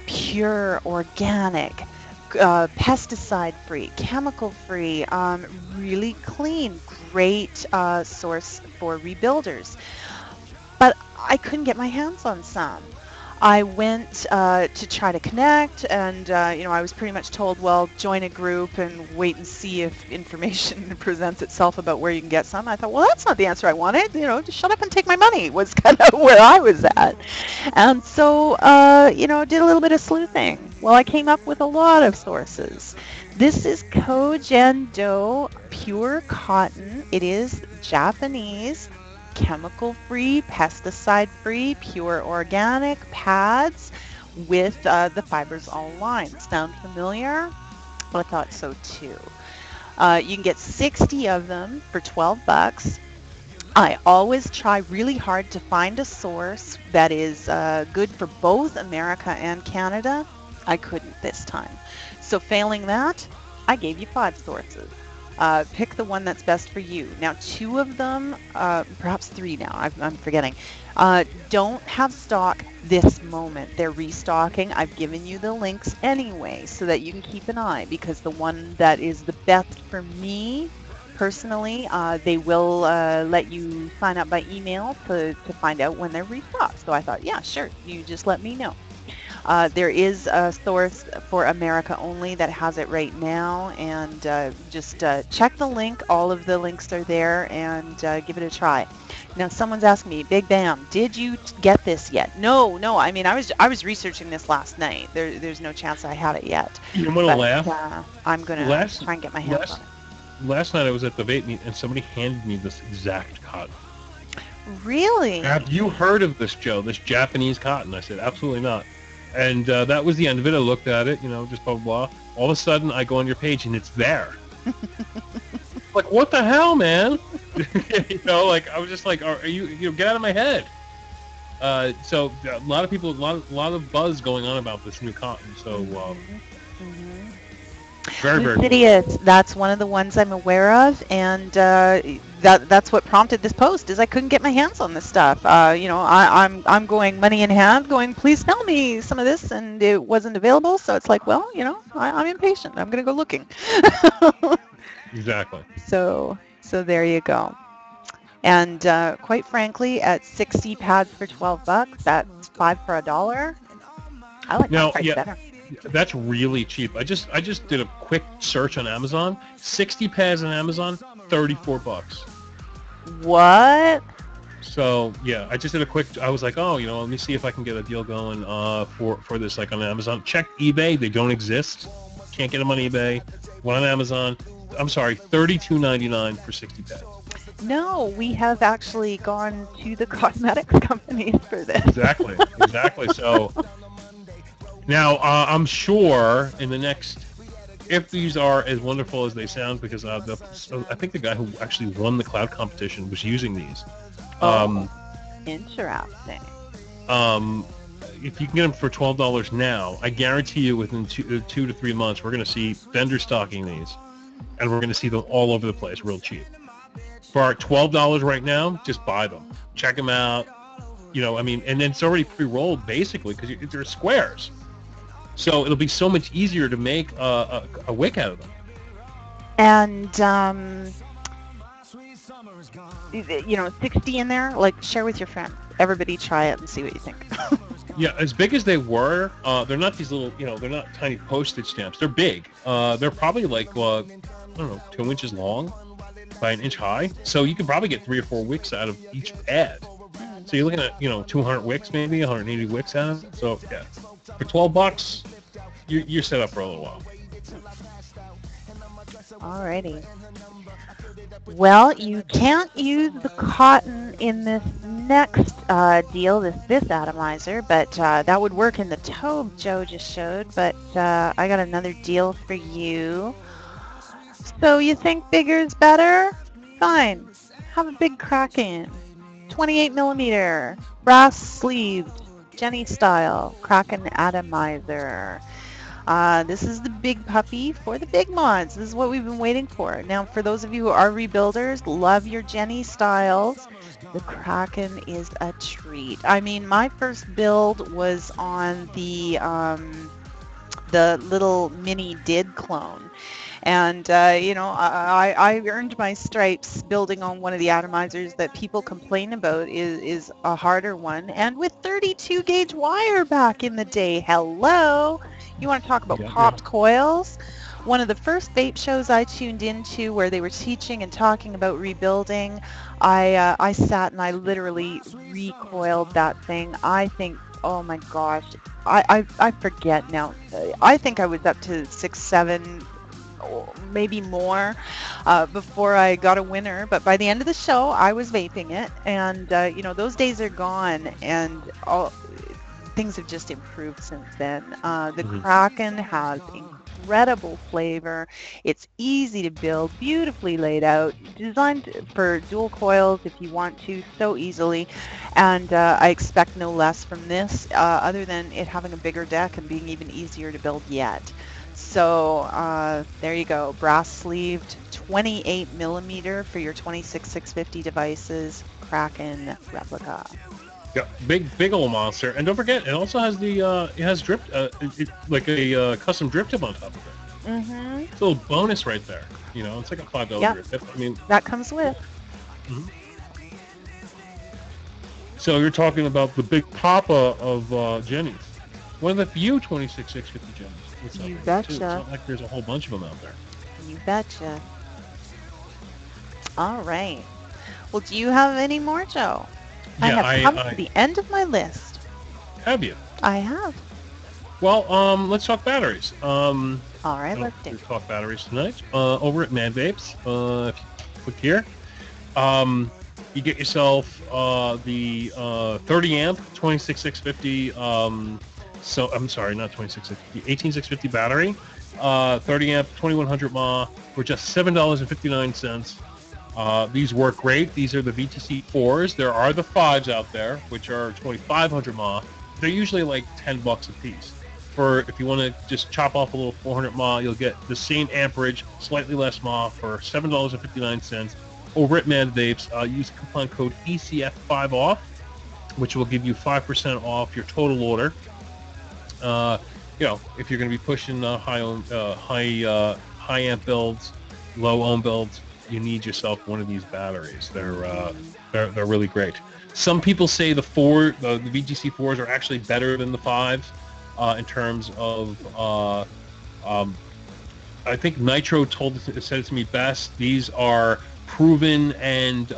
[SPEAKER 2] Pure, organic, pesticide-free, chemical-free, really clean, great source for rebuilders. But I couldn't get my hands on some. I went to try to connect, and I was pretty much told, well, join a group and wait and see if information presents itself about where you can get some. I thought, well, that's not the answer I wanted. Just shut up and take my money was kind of where I was at. And so, did a little bit of sleuthing. Well, I came up with a lot of sources. This is Kojendo pure cotton. It is Japanese, chemical-free, pesticide-free, pure organic pads with the fibers all aligned. Sound familiar? Well, I thought so too. You can get 60 of them for $12. I always try really hard to find a source that is good for both America and Canada. I couldn't this time. So failing that, I gave you 5 sources. Pick the one that's best for you. Now, 2 of them, perhaps 3 now, I'm forgetting, don't have stock this moment. They're restocking. I've given you the links anyway so that you can keep an eye, because the one that is the best for me personally, they will let you sign up by email to find out when they're restocked. So I thought, yeah, sure, you just let me know. There is a source for America only that has it right now, and just check the link. All of the links are there, and give it a try. Now, someone's asking me, Big Bam, did you get this yet? No. I mean, I was researching this last night. There's no chance I have it yet.
[SPEAKER 1] You want to laugh?
[SPEAKER 2] I'm gonna try and get my hands on it.
[SPEAKER 1] Last night I was at the vape meet, and somebody handed me this exact cotton.
[SPEAKER 2] Really?
[SPEAKER 1] Have you heard of this, Joe? This Japanese cotton? I said, absolutely not. And that was the end of it. I looked at it, just blah, blah, blah. All of a sudden, I go on your page, and it's there. Like, what the hell, man? I was just like, are you get out of my head. So a lot of people, a lot of buzz going on about this new cotton. So Very, very cool.
[SPEAKER 2] Lucidius, that's one of the ones I'm aware of, and that's what prompted this post. Is I couldn't get my hands on this stuff. I'm going money in hand, going please sell me some of this, and it wasn't available. So it's like, well, I'm impatient. I'm gonna go looking.
[SPEAKER 1] Exactly.
[SPEAKER 2] So there you go. And quite frankly, at 60 pads for $12, that's 5 for $1. I like that price better.
[SPEAKER 1] That's really cheap. I just did a quick search on Amazon. 60 pads on Amazon, $34.
[SPEAKER 2] What?
[SPEAKER 1] So yeah, I just did a quick. I was like, oh, let me see if I can get a deal going for this, like on Amazon. Check eBay; they don't exist. Can't get them on eBay. One on Amazon. I'm sorry, $32.99 for 60 pads.
[SPEAKER 2] No, we have actually gone to the cosmetics companies for this.
[SPEAKER 1] Exactly. So now I'm sure in the next, if these are as wonderful as they sound, because I think the guy who actually won the cloud competition was using these.
[SPEAKER 2] Interesting.
[SPEAKER 1] If you can get them for $12 now, I guarantee you within 2 to 3 months, we're going to see vendors stocking these, and we're going to see them all over the place, real cheap. For $12 right now, just buy them. Check them out. And then it's already pre-rolled, basically, because they're squares. So it'll be so much easier to make a wick out of them.
[SPEAKER 2] And 60 in there, like share with your friends. Everybody try it and see what you think.
[SPEAKER 1] Yeah, as big as they were, they're not these little, they're not tiny postage stamps. They're big. They're probably like, I don't know, 2 inches long by 1 inch high. So you can probably get 3 or 4 wicks out of each pad. So you're looking at, 200 wicks maybe, 180 wicks out of it. So yeah, for $12, you're set up for a little while.
[SPEAKER 2] Alrighty. Well, you can't use the cotton in this next deal, this atomizer, but that would work in the Tobe Joe just showed. But I got another deal for you. So you think bigger is better? Fine. Have a big Kraken. 28 millimeter, brass sleeved, Jenny style, Kraken atomizer. This is the big puppy for the big mods. This is what we've been waiting for. Now, for those of you who are rebuilders, love your Jenny styles. The Kraken is a treat. I mean, my first build was on the little mini did clone. And, I earned my stripes building on one of the atomizers that people complain about is a harder one. And with 32 gauge wire back in the day, hello! You want to talk about popped coils? One of the first vape shows I tuned into where they were teaching and talking about rebuilding, I sat and I literally recoiled that thing. I think, oh my gosh, I forget now. I think I was up to 6, 7, maybe more before I got a winner, but by the end of the show I was vaping it, and those days are gone, and things have just improved since then. The Kraken has incredible flavor. It's easy to build, beautifully laid out, designed for dual coils if you want to, so easily, and I expect no less from this other than it having a bigger deck and being even easier to build yet. So there you go, brass sleeved, 28 millimeter for your 26650 devices, Kraken replica.
[SPEAKER 1] Yeah, big old monster, and don't forget, it also has the it has drip, like a custom drip tip on top of it. It's a little bonus right there. It's like a $5 drip tip. I mean,
[SPEAKER 2] that comes with.
[SPEAKER 1] So you're talking about the big papa of Jenny's, one of the few 26650 Jenny's.
[SPEAKER 2] You betcha.
[SPEAKER 1] It's not like there's a whole bunch of them out there.
[SPEAKER 2] You betcha. All right. Well, do you have any more, Joe?
[SPEAKER 1] Yeah,
[SPEAKER 2] I have come to the end of my list.
[SPEAKER 1] Have you?
[SPEAKER 2] I have.
[SPEAKER 1] Well, let's talk batteries.
[SPEAKER 2] All right, let's do.
[SPEAKER 1] Talk batteries tonight. Over at Mad Vapes, if you click here, you get yourself the 30 amp 26650. So I'm sorry, not 26650, 18650 battery, 30 amp, 2100 mAh for just $7.59. These work great. These are the VTC 4s. There are the 5s out there, which are 2500 mAh. They're usually like $10 a piece. for if you want to just chop off a little 400 mAh, you'll get the same amperage, slightly less mAh for $7.59 over at Mad Vapes. Use coupon code ECF5OFF, which will give you 5% off your total order. You know, if you're going to be pushing high amp builds, low ohm builds, you need yourself one of these batteries. They're really great. Some people say the VGC 4s are actually better than the 5s in terms of. I think Nitro said it to me best. These are proven and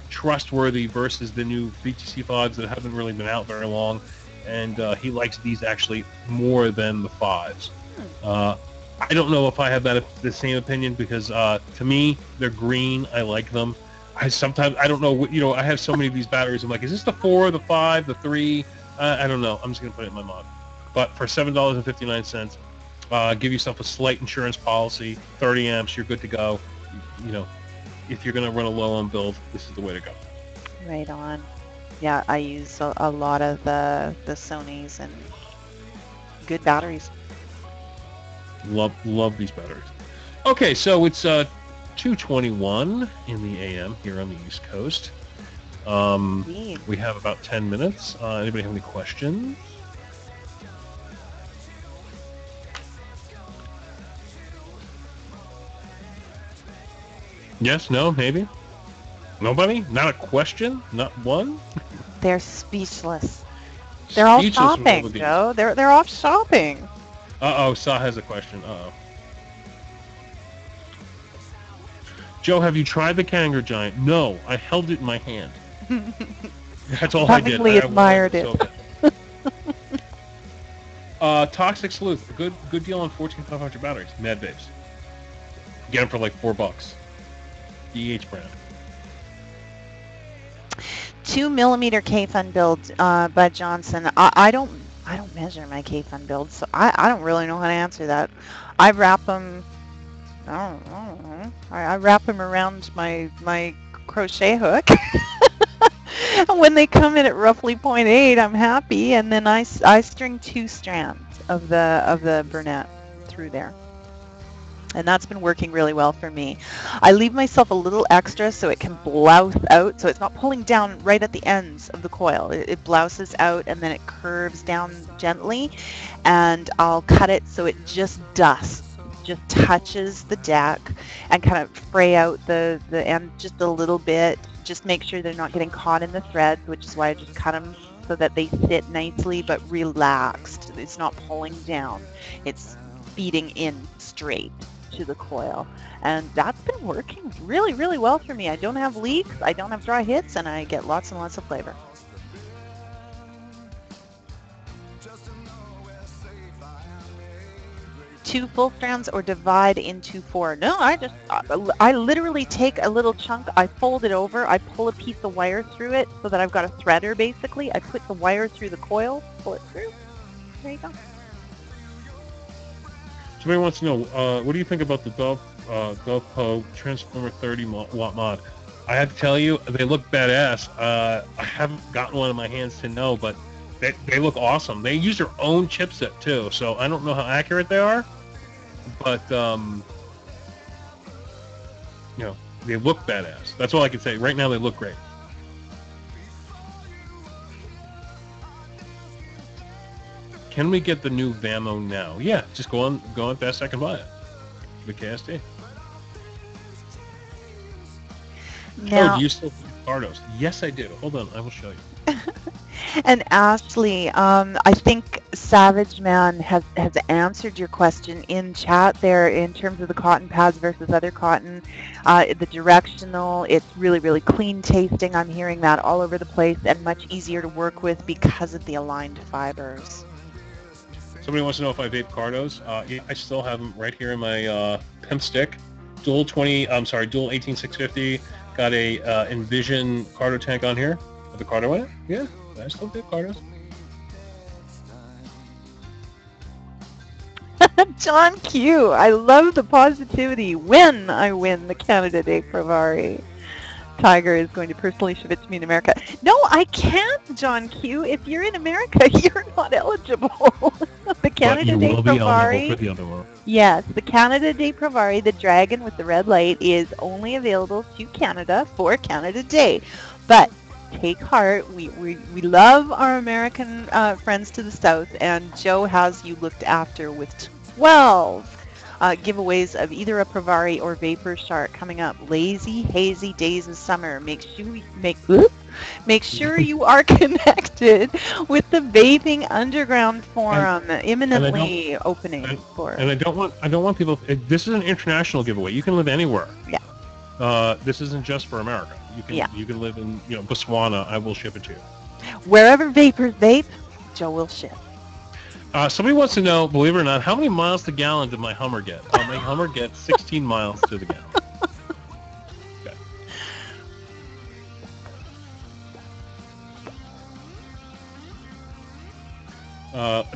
[SPEAKER 1] trustworthy versus the new VGC 5s that haven't really been out very long. And he likes these actually more than the 5s. I don't know if I have the same opinion because to me they're green. I like them. I don't know. You know, I have so many of these batteries. I'm like, is this the 4, the 5, the 3? I don't know. I'm just gonna put it in my mod. But for $7.59, give yourself a slight insurance policy, 30 amps. You're good to go. You know, if you're gonna run a low ohm build, this is the way to go.
[SPEAKER 2] Right on. Yeah, I use a lot of the Sonys and good batteries.
[SPEAKER 1] Love these batteries. Okay, so it's 2:21 in the AM here on the East Coast. We have about 10 minutes. Anybody have any questions? Yes, no, maybe? Nobody? Not a question? Not one?
[SPEAKER 2] They're speechless. They're all shopping, Joe. They're off shopping.
[SPEAKER 1] Uh-oh, Sa has a question. Uh-oh. Joe, have you tried the Kangaroo Giant? No, I held it in my hand. That's all I did.
[SPEAKER 2] I admired it.
[SPEAKER 1] Toxic Sleuth, good deal on 14,500 batteries. Mad Vapes. Get them for like $4. DH brand.
[SPEAKER 2] 2mm K-Fun build, Bud Johnson. I don't measure my K-Fun builds, so I don't really know how to answer that. I wrap them. I don't know. I wrap them around my crochet hook. And when they come in at roughly 0.8, I'm happy, and then I string 2 strands of the Burnett through there. And that's been working really well for me. I leave myself a little extra so it can blouse out, so it's not pulling down right at the ends of the coil. It blouses out and then it curves down gently, and I'll cut it so it just touches the deck and kind of fray out the end just a little bit. Just make sure they're not getting caught in the threads, which is why I just cut them so that they sit nicely but relaxed. It's not pulling down. It's feeding in straight to the coil, and that's been working really, really well for me. I don't have leaks, I don't have dry hits, and I get lots and lots of flavor. Two full strands or divide into 4? No, I literally take a little chunk, I fold it over, I pull a piece of wire through it so that I've got a threader basically. I put the wire through the coil, pull it through. There you go.
[SPEAKER 1] Somebody wants to know, what do you think about the GoPro Transformer 30 watt mod? I have to tell you, they look badass. I haven't gotten one in my hands to know, but they look awesome. They use their own chipset too, so I don't know how accurate they are, but you know, they look badass. That's all I can say. Right now, they look great. Can we get the new Vamo now? Yeah, just go on Best I Can Buy It. The KSD.
[SPEAKER 2] Now,
[SPEAKER 1] oh, do you still have Cardos? Yes, I do. Hold on, I will show you.
[SPEAKER 2] And Ashley, I think Savage Man has answered your question in chat there in terms of the cotton pads versus other cotton. The directional, it's really, really clean tasting. I'm hearing that all over the place and much easier to work with because of the aligned fibers.
[SPEAKER 1] Somebody wants to know if I vape Cardos. Yeah, I still have them right here in my Pimp Stick. Dual 18650. Got a Envision Cardo tank on here with the Cardo in it. Yeah, I still vape Cardos.
[SPEAKER 2] John Q, I love the positivity when I win the Canada Day Provari. Tiger is going to personally ship it to me in America. No, I can't, John Q. If you're in America, you're not eligible. The
[SPEAKER 1] But
[SPEAKER 2] Canada
[SPEAKER 1] you
[SPEAKER 2] Day
[SPEAKER 1] will be eligible
[SPEAKER 2] Provari.
[SPEAKER 1] for the other one.
[SPEAKER 2] Yes, the Canada Day Provari, the dragon with the red light, is only available to Canada for Canada Day. But take heart, we love our American friends to the south, and Joe has you looked after with 12 giveaways of either a Provari or Vapor Shark coming up. Lazy, hazy days of summer. Make sure you are connected with the Vaping Underground Forum, imminently opening for.
[SPEAKER 1] And I don't want people. This is an international giveaway. You can live anywhere.
[SPEAKER 2] Yeah.
[SPEAKER 1] This isn't just for America. You can live in Botswana. I will ship it to you.
[SPEAKER 2] Wherever vapors vape, Joe will ship.
[SPEAKER 1] Somebody wants to know, believe it or not, how many miles to gallon did my Hummer get? My Hummer gets 16 miles to the gallon.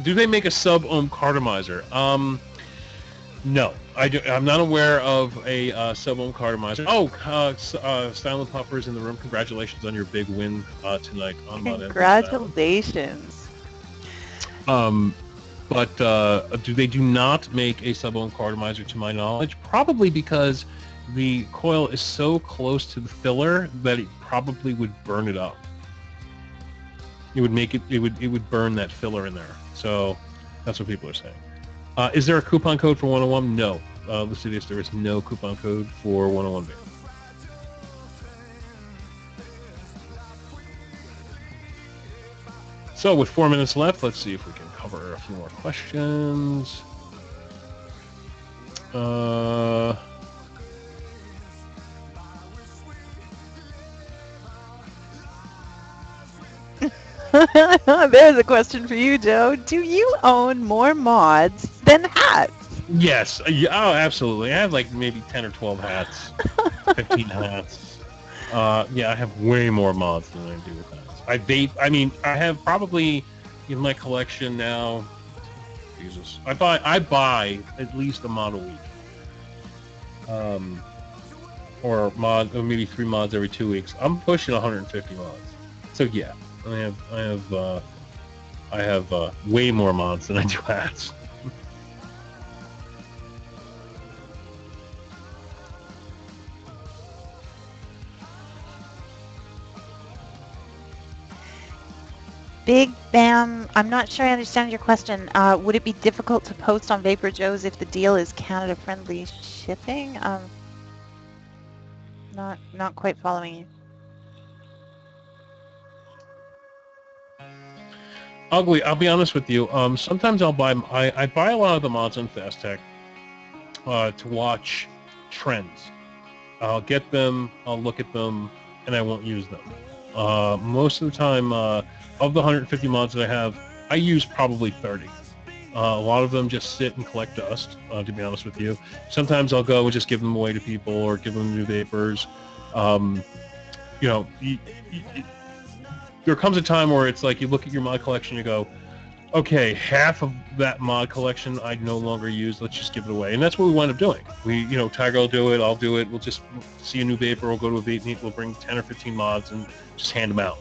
[SPEAKER 1] Do they make a sub-ohm cartomizer? No, I'm not aware of a sub-ohm cartomizer. Oh, Silent Puffer's in the room. Congratulations on your big win tonight on Mud.
[SPEAKER 2] Congratulations.
[SPEAKER 1] But they do not make a sub-ohm cartomizer to my knowledge, probably because the coil is so close to the filler that it probably would burn it up. It would burn that filler in there. So that's what people are saying. Is there a coupon code for 101? No. Lucidius, there is no coupon code for 101 Vape. So with 4 minutes left, let's see if we can cover a few more questions.
[SPEAKER 2] There's a question for you, Joe. Do you own more mods than hats?
[SPEAKER 1] Yes. Oh, absolutely. I have like maybe 10 or 12 hats, 15 hats. Yeah, I have way more mods than I do with hats. I vape. I mean, I have probably in my collection now. Jesus, I buy at least a mod a week. Or maybe 3 mods every 2 weeks. I'm pushing 150 mods. So yeah. I have way more mods than I do hats.
[SPEAKER 2] Big Bam, I'm not sure I understand your question. Would it be difficult to post on VaporJoe's if the deal is Canada-friendly shipping? Not quite following you.
[SPEAKER 1] Ugly. I'll be honest with you. Sometimes I'll buy. I buy a lot of the mods on Fast Tech to watch trends. I'll get them. I'll look at them, and I won't use them. Most of the time, of the 150 mods that I have, I use probably 30. A lot of them just sit and collect dust. To be honest with you, sometimes I'll go and just give them away to people or give them new vapors. There comes a time where it's like you look at your mod collection and you go, okay, half of that mod collection I no longer use, let's just give it away. And that's what we wind up doing. Tiger will do it, I'll do it, we'll just see a new vapor, we'll go to a vape meet, we'll bring 10 or 15 mods and just hand them out.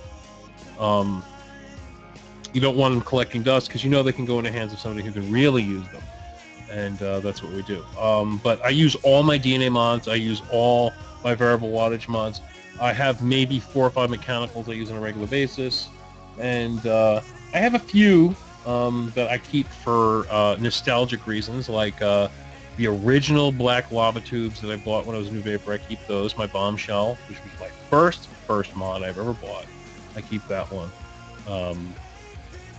[SPEAKER 1] You don't want them collecting dust because they can go in the hands of somebody who can really use them. And that's what we do. But I use all my DNA mods, I use all my variable wattage mods. I have maybe 4 or 5 mechanicals I use on a regular basis, and I have a few that I keep for nostalgic reasons, like the original black lava tubes that I bought when I was a new vapor. I keep those. My bombshell, which was my first mod I've ever bought. I keep that one.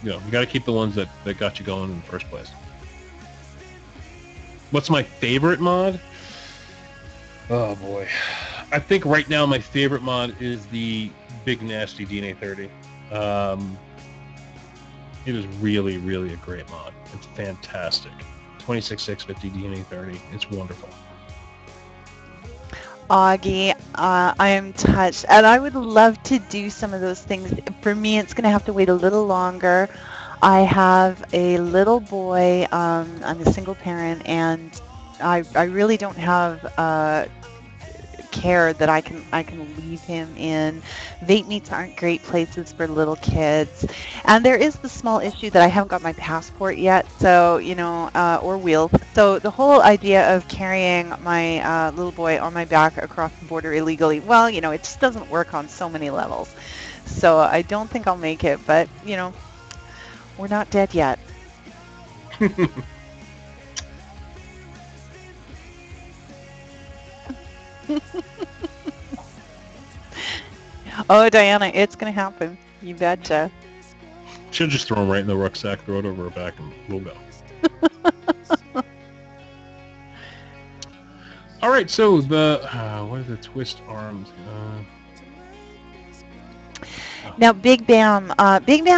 [SPEAKER 1] You got to keep the ones that got you going in the first place. What's my favorite mod? Oh boy. I think right now my favorite mod is the Big Nasty DNA 30. It is really, really a great mod. It's fantastic. 26650 DNA 30. It's wonderful.
[SPEAKER 2] Augie, I am touched, and I would love to do some of those things. For me, it's going to have to wait a little longer. I have a little boy. I'm a single parent, and I really don't have care that I can leave him in. Vape meets aren't great places for little kids, and there is the small issue that I haven't got my passport yet, so or wheels. So the whole idea of carrying my little boy on my back across the border illegally, well, it just doesn't work on so many levels. So I don't think I'll make it, but we're not dead yet. Oh, Diana, it's gonna happen. You betcha.
[SPEAKER 1] She'll just throw him right in the rucksack, throw it over her back, and we'll go. All right, so what are the twist arms?
[SPEAKER 2] Now, Big Bam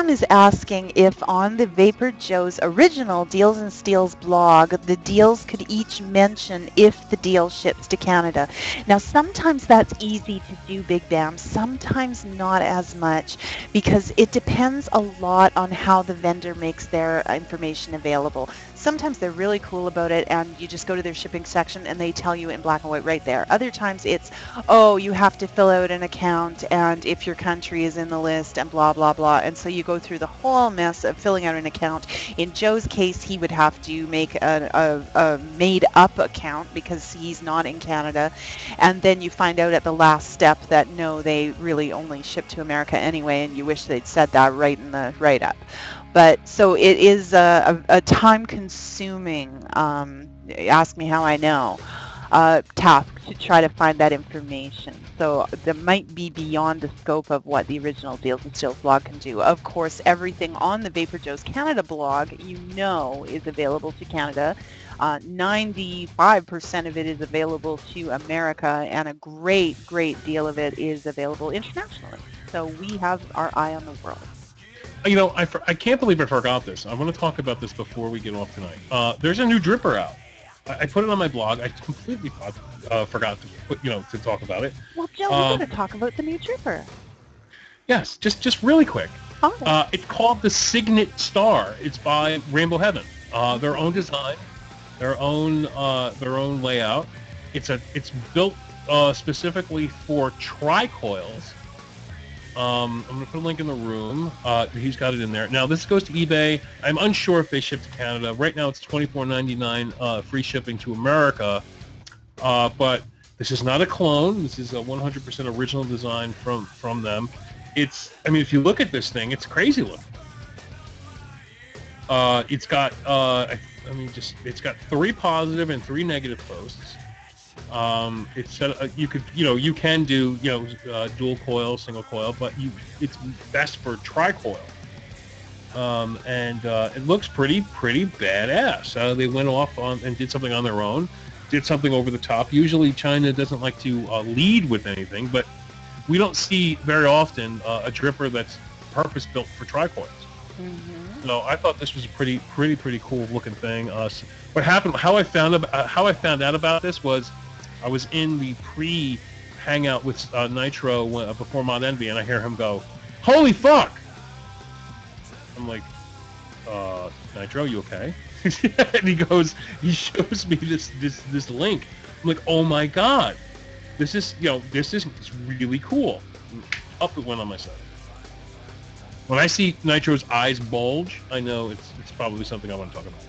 [SPEAKER 2] is asking if on the VaporJoe's original Deals and Steals blog, the deals could each mention if the deal ships to Canada. Now, sometimes that's easy to do, Big Bam. Sometimes not as much, because it depends a lot on how the vendor makes their information available. Sometimes they're really cool about it, and you just go to their shipping section and they tell you in black and white right there. Other times it's, oh, you have to fill out an account, and if your country is in the list, and blah, blah, blah. And so you go through the whole mess of filling out an account. In Joe's case, he would have to make a made-up account because he's not in Canada. And then you find out at the last step that, no, they really only ship to America anyway, and you wish they'd said that right in the write-up. But so it is a time-consuming, ask me how I know, task to try to find that information. So that might be beyond the scope of what the original Deals and Steals blog can do. Of course, everything on the VaporJoe's Canada blog, is available to Canada. 95% of it is available to America, and a great deal of it is available internationally. So we have our eye on the world.
[SPEAKER 1] I can't believe I forgot this. I want to talk about this before we get off tonight. There's a new dripper out. I put it on my blog. I completely forgot to put, to talk about it.
[SPEAKER 2] Well, Joe, we're going to talk about the new dripper.
[SPEAKER 1] Yes, just really quick.
[SPEAKER 2] Oh.
[SPEAKER 1] It's called the Signet Star. It's by Rainbow Heaven. Their own design, their own layout. It's built specifically for tri-coils. I'm going to put a link in the room. He's got it in there. Now, this goes to eBay. I'm unsure if they ship to Canada. Right now, it's $24.99 free shipping to America. But this is not a clone. This is a 100% original design from them. If you look at this thing, it's crazy looking. It's got, it's got 3 positive and 3 negative posts. It's set. You can do dual coil, single coil, but it's best for tri-coil. It looks pretty badass. They went off and did something on their own, did something over the top. Usually China doesn't like to lead with anything, but we don't see very often a dripper that's purpose built for tri-coils. Mm-hmm. So I thought this was a pretty cool looking thing. What happened? How I found out about this was, I was in the pre-hangout with Nitro before Mod Envy, and I hear him go, "Holy fuck!" I'm like, Nitro, you okay? And he shows me this link. I'm like, oh my god, this is really cool. Up it went on my side. When I see Nitro's eyes bulge, I know it's probably something I want to talk about.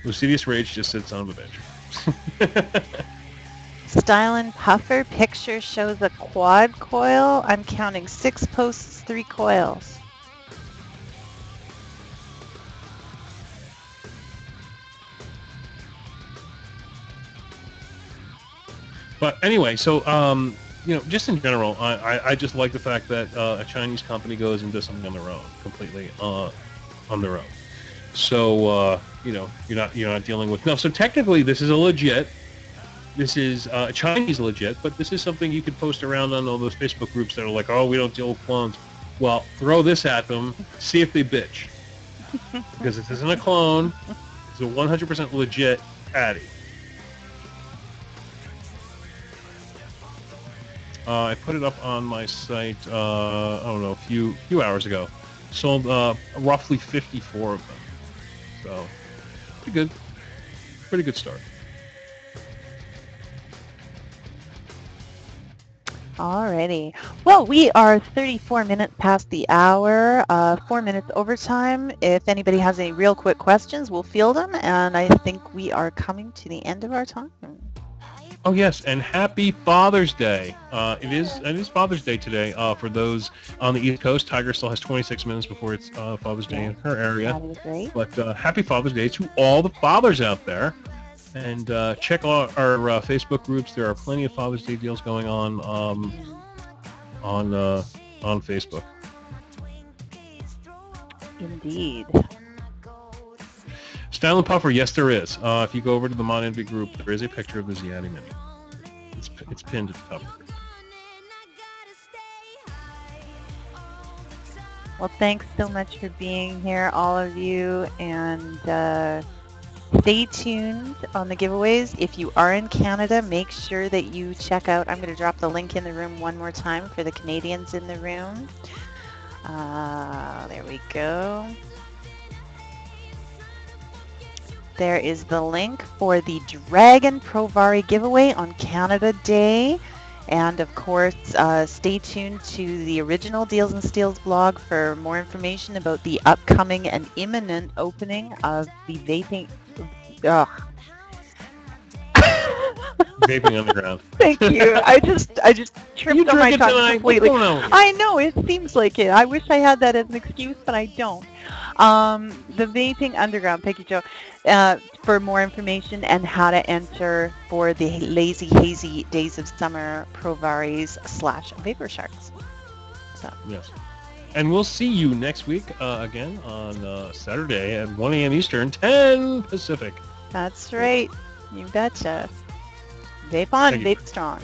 [SPEAKER 1] Lucidius Rage just said son of a bitch.
[SPEAKER 2] Stylin' Puffer picture shows a quad coil. I'm counting 6 posts, 3 coils.
[SPEAKER 1] But anyway, so just in general, I just like the fact that a Chinese company goes and does something on their own, completely on their own. So you're not dealing with so technically this is a legit. This is Chinese legit, but this is something you could post around on all those Facebook groups that are like, oh, we don't deal with clones. Well, throw this at them, see if they bitch, because this isn't a clone. It's a 100% legit Addy. I put it up on my site, I don't know, a few hours ago. Sold roughly 54 of them. So, pretty pretty good start.
[SPEAKER 2] Alrighty. Well, we are 34 minutes past the hour, 4 minutes overtime. If anybody has any real quick questions, we'll field them, and I think we are coming to the end of our time.
[SPEAKER 1] Oh yes, and happy Father's Day. It is Father's Day today. For those on the East Coast, Tiger still has 26 minutes before it's Father's Day in her area.
[SPEAKER 2] That is great.
[SPEAKER 1] But happy Father's Day to all the fathers out there. And check out our Facebook groups. There are plenty of Father's Day deals going on Facebook.
[SPEAKER 2] Indeed.
[SPEAKER 1] Style and Puffer, yes, there is. If you go over to the Mon Envy group, there is a picture of the Ziadi Mini. It's pinned at the top of it.
[SPEAKER 2] Well, thanks so much for being here, all of you, and stay tuned on the giveaways. If you are in Canada, make sure that you check out, I'm going to drop the link in the room one more time for the Canadians in the room. There we go. There is the link for the Dragon Provari giveaway on Canada Day. And of course, stay tuned to the original Deals and Steals blog for more information about the upcoming and imminent opening of the Vaping.
[SPEAKER 1] Vaping Underground.
[SPEAKER 2] Thank you. I just tripped on my tongue completely. I know, it seems like it. I wish I had that as an excuse, but I don't. The Vaping Underground, thank you, Joe, for more information and how to enter for the Lazy Hazy Days of Summer Provaris / Vapor Sharks. So.
[SPEAKER 1] Yes. And we'll see you next week again on Saturday at 1 a.m. Eastern, 10 Pacific.
[SPEAKER 2] That's right. You betcha. Vape on, vape strong.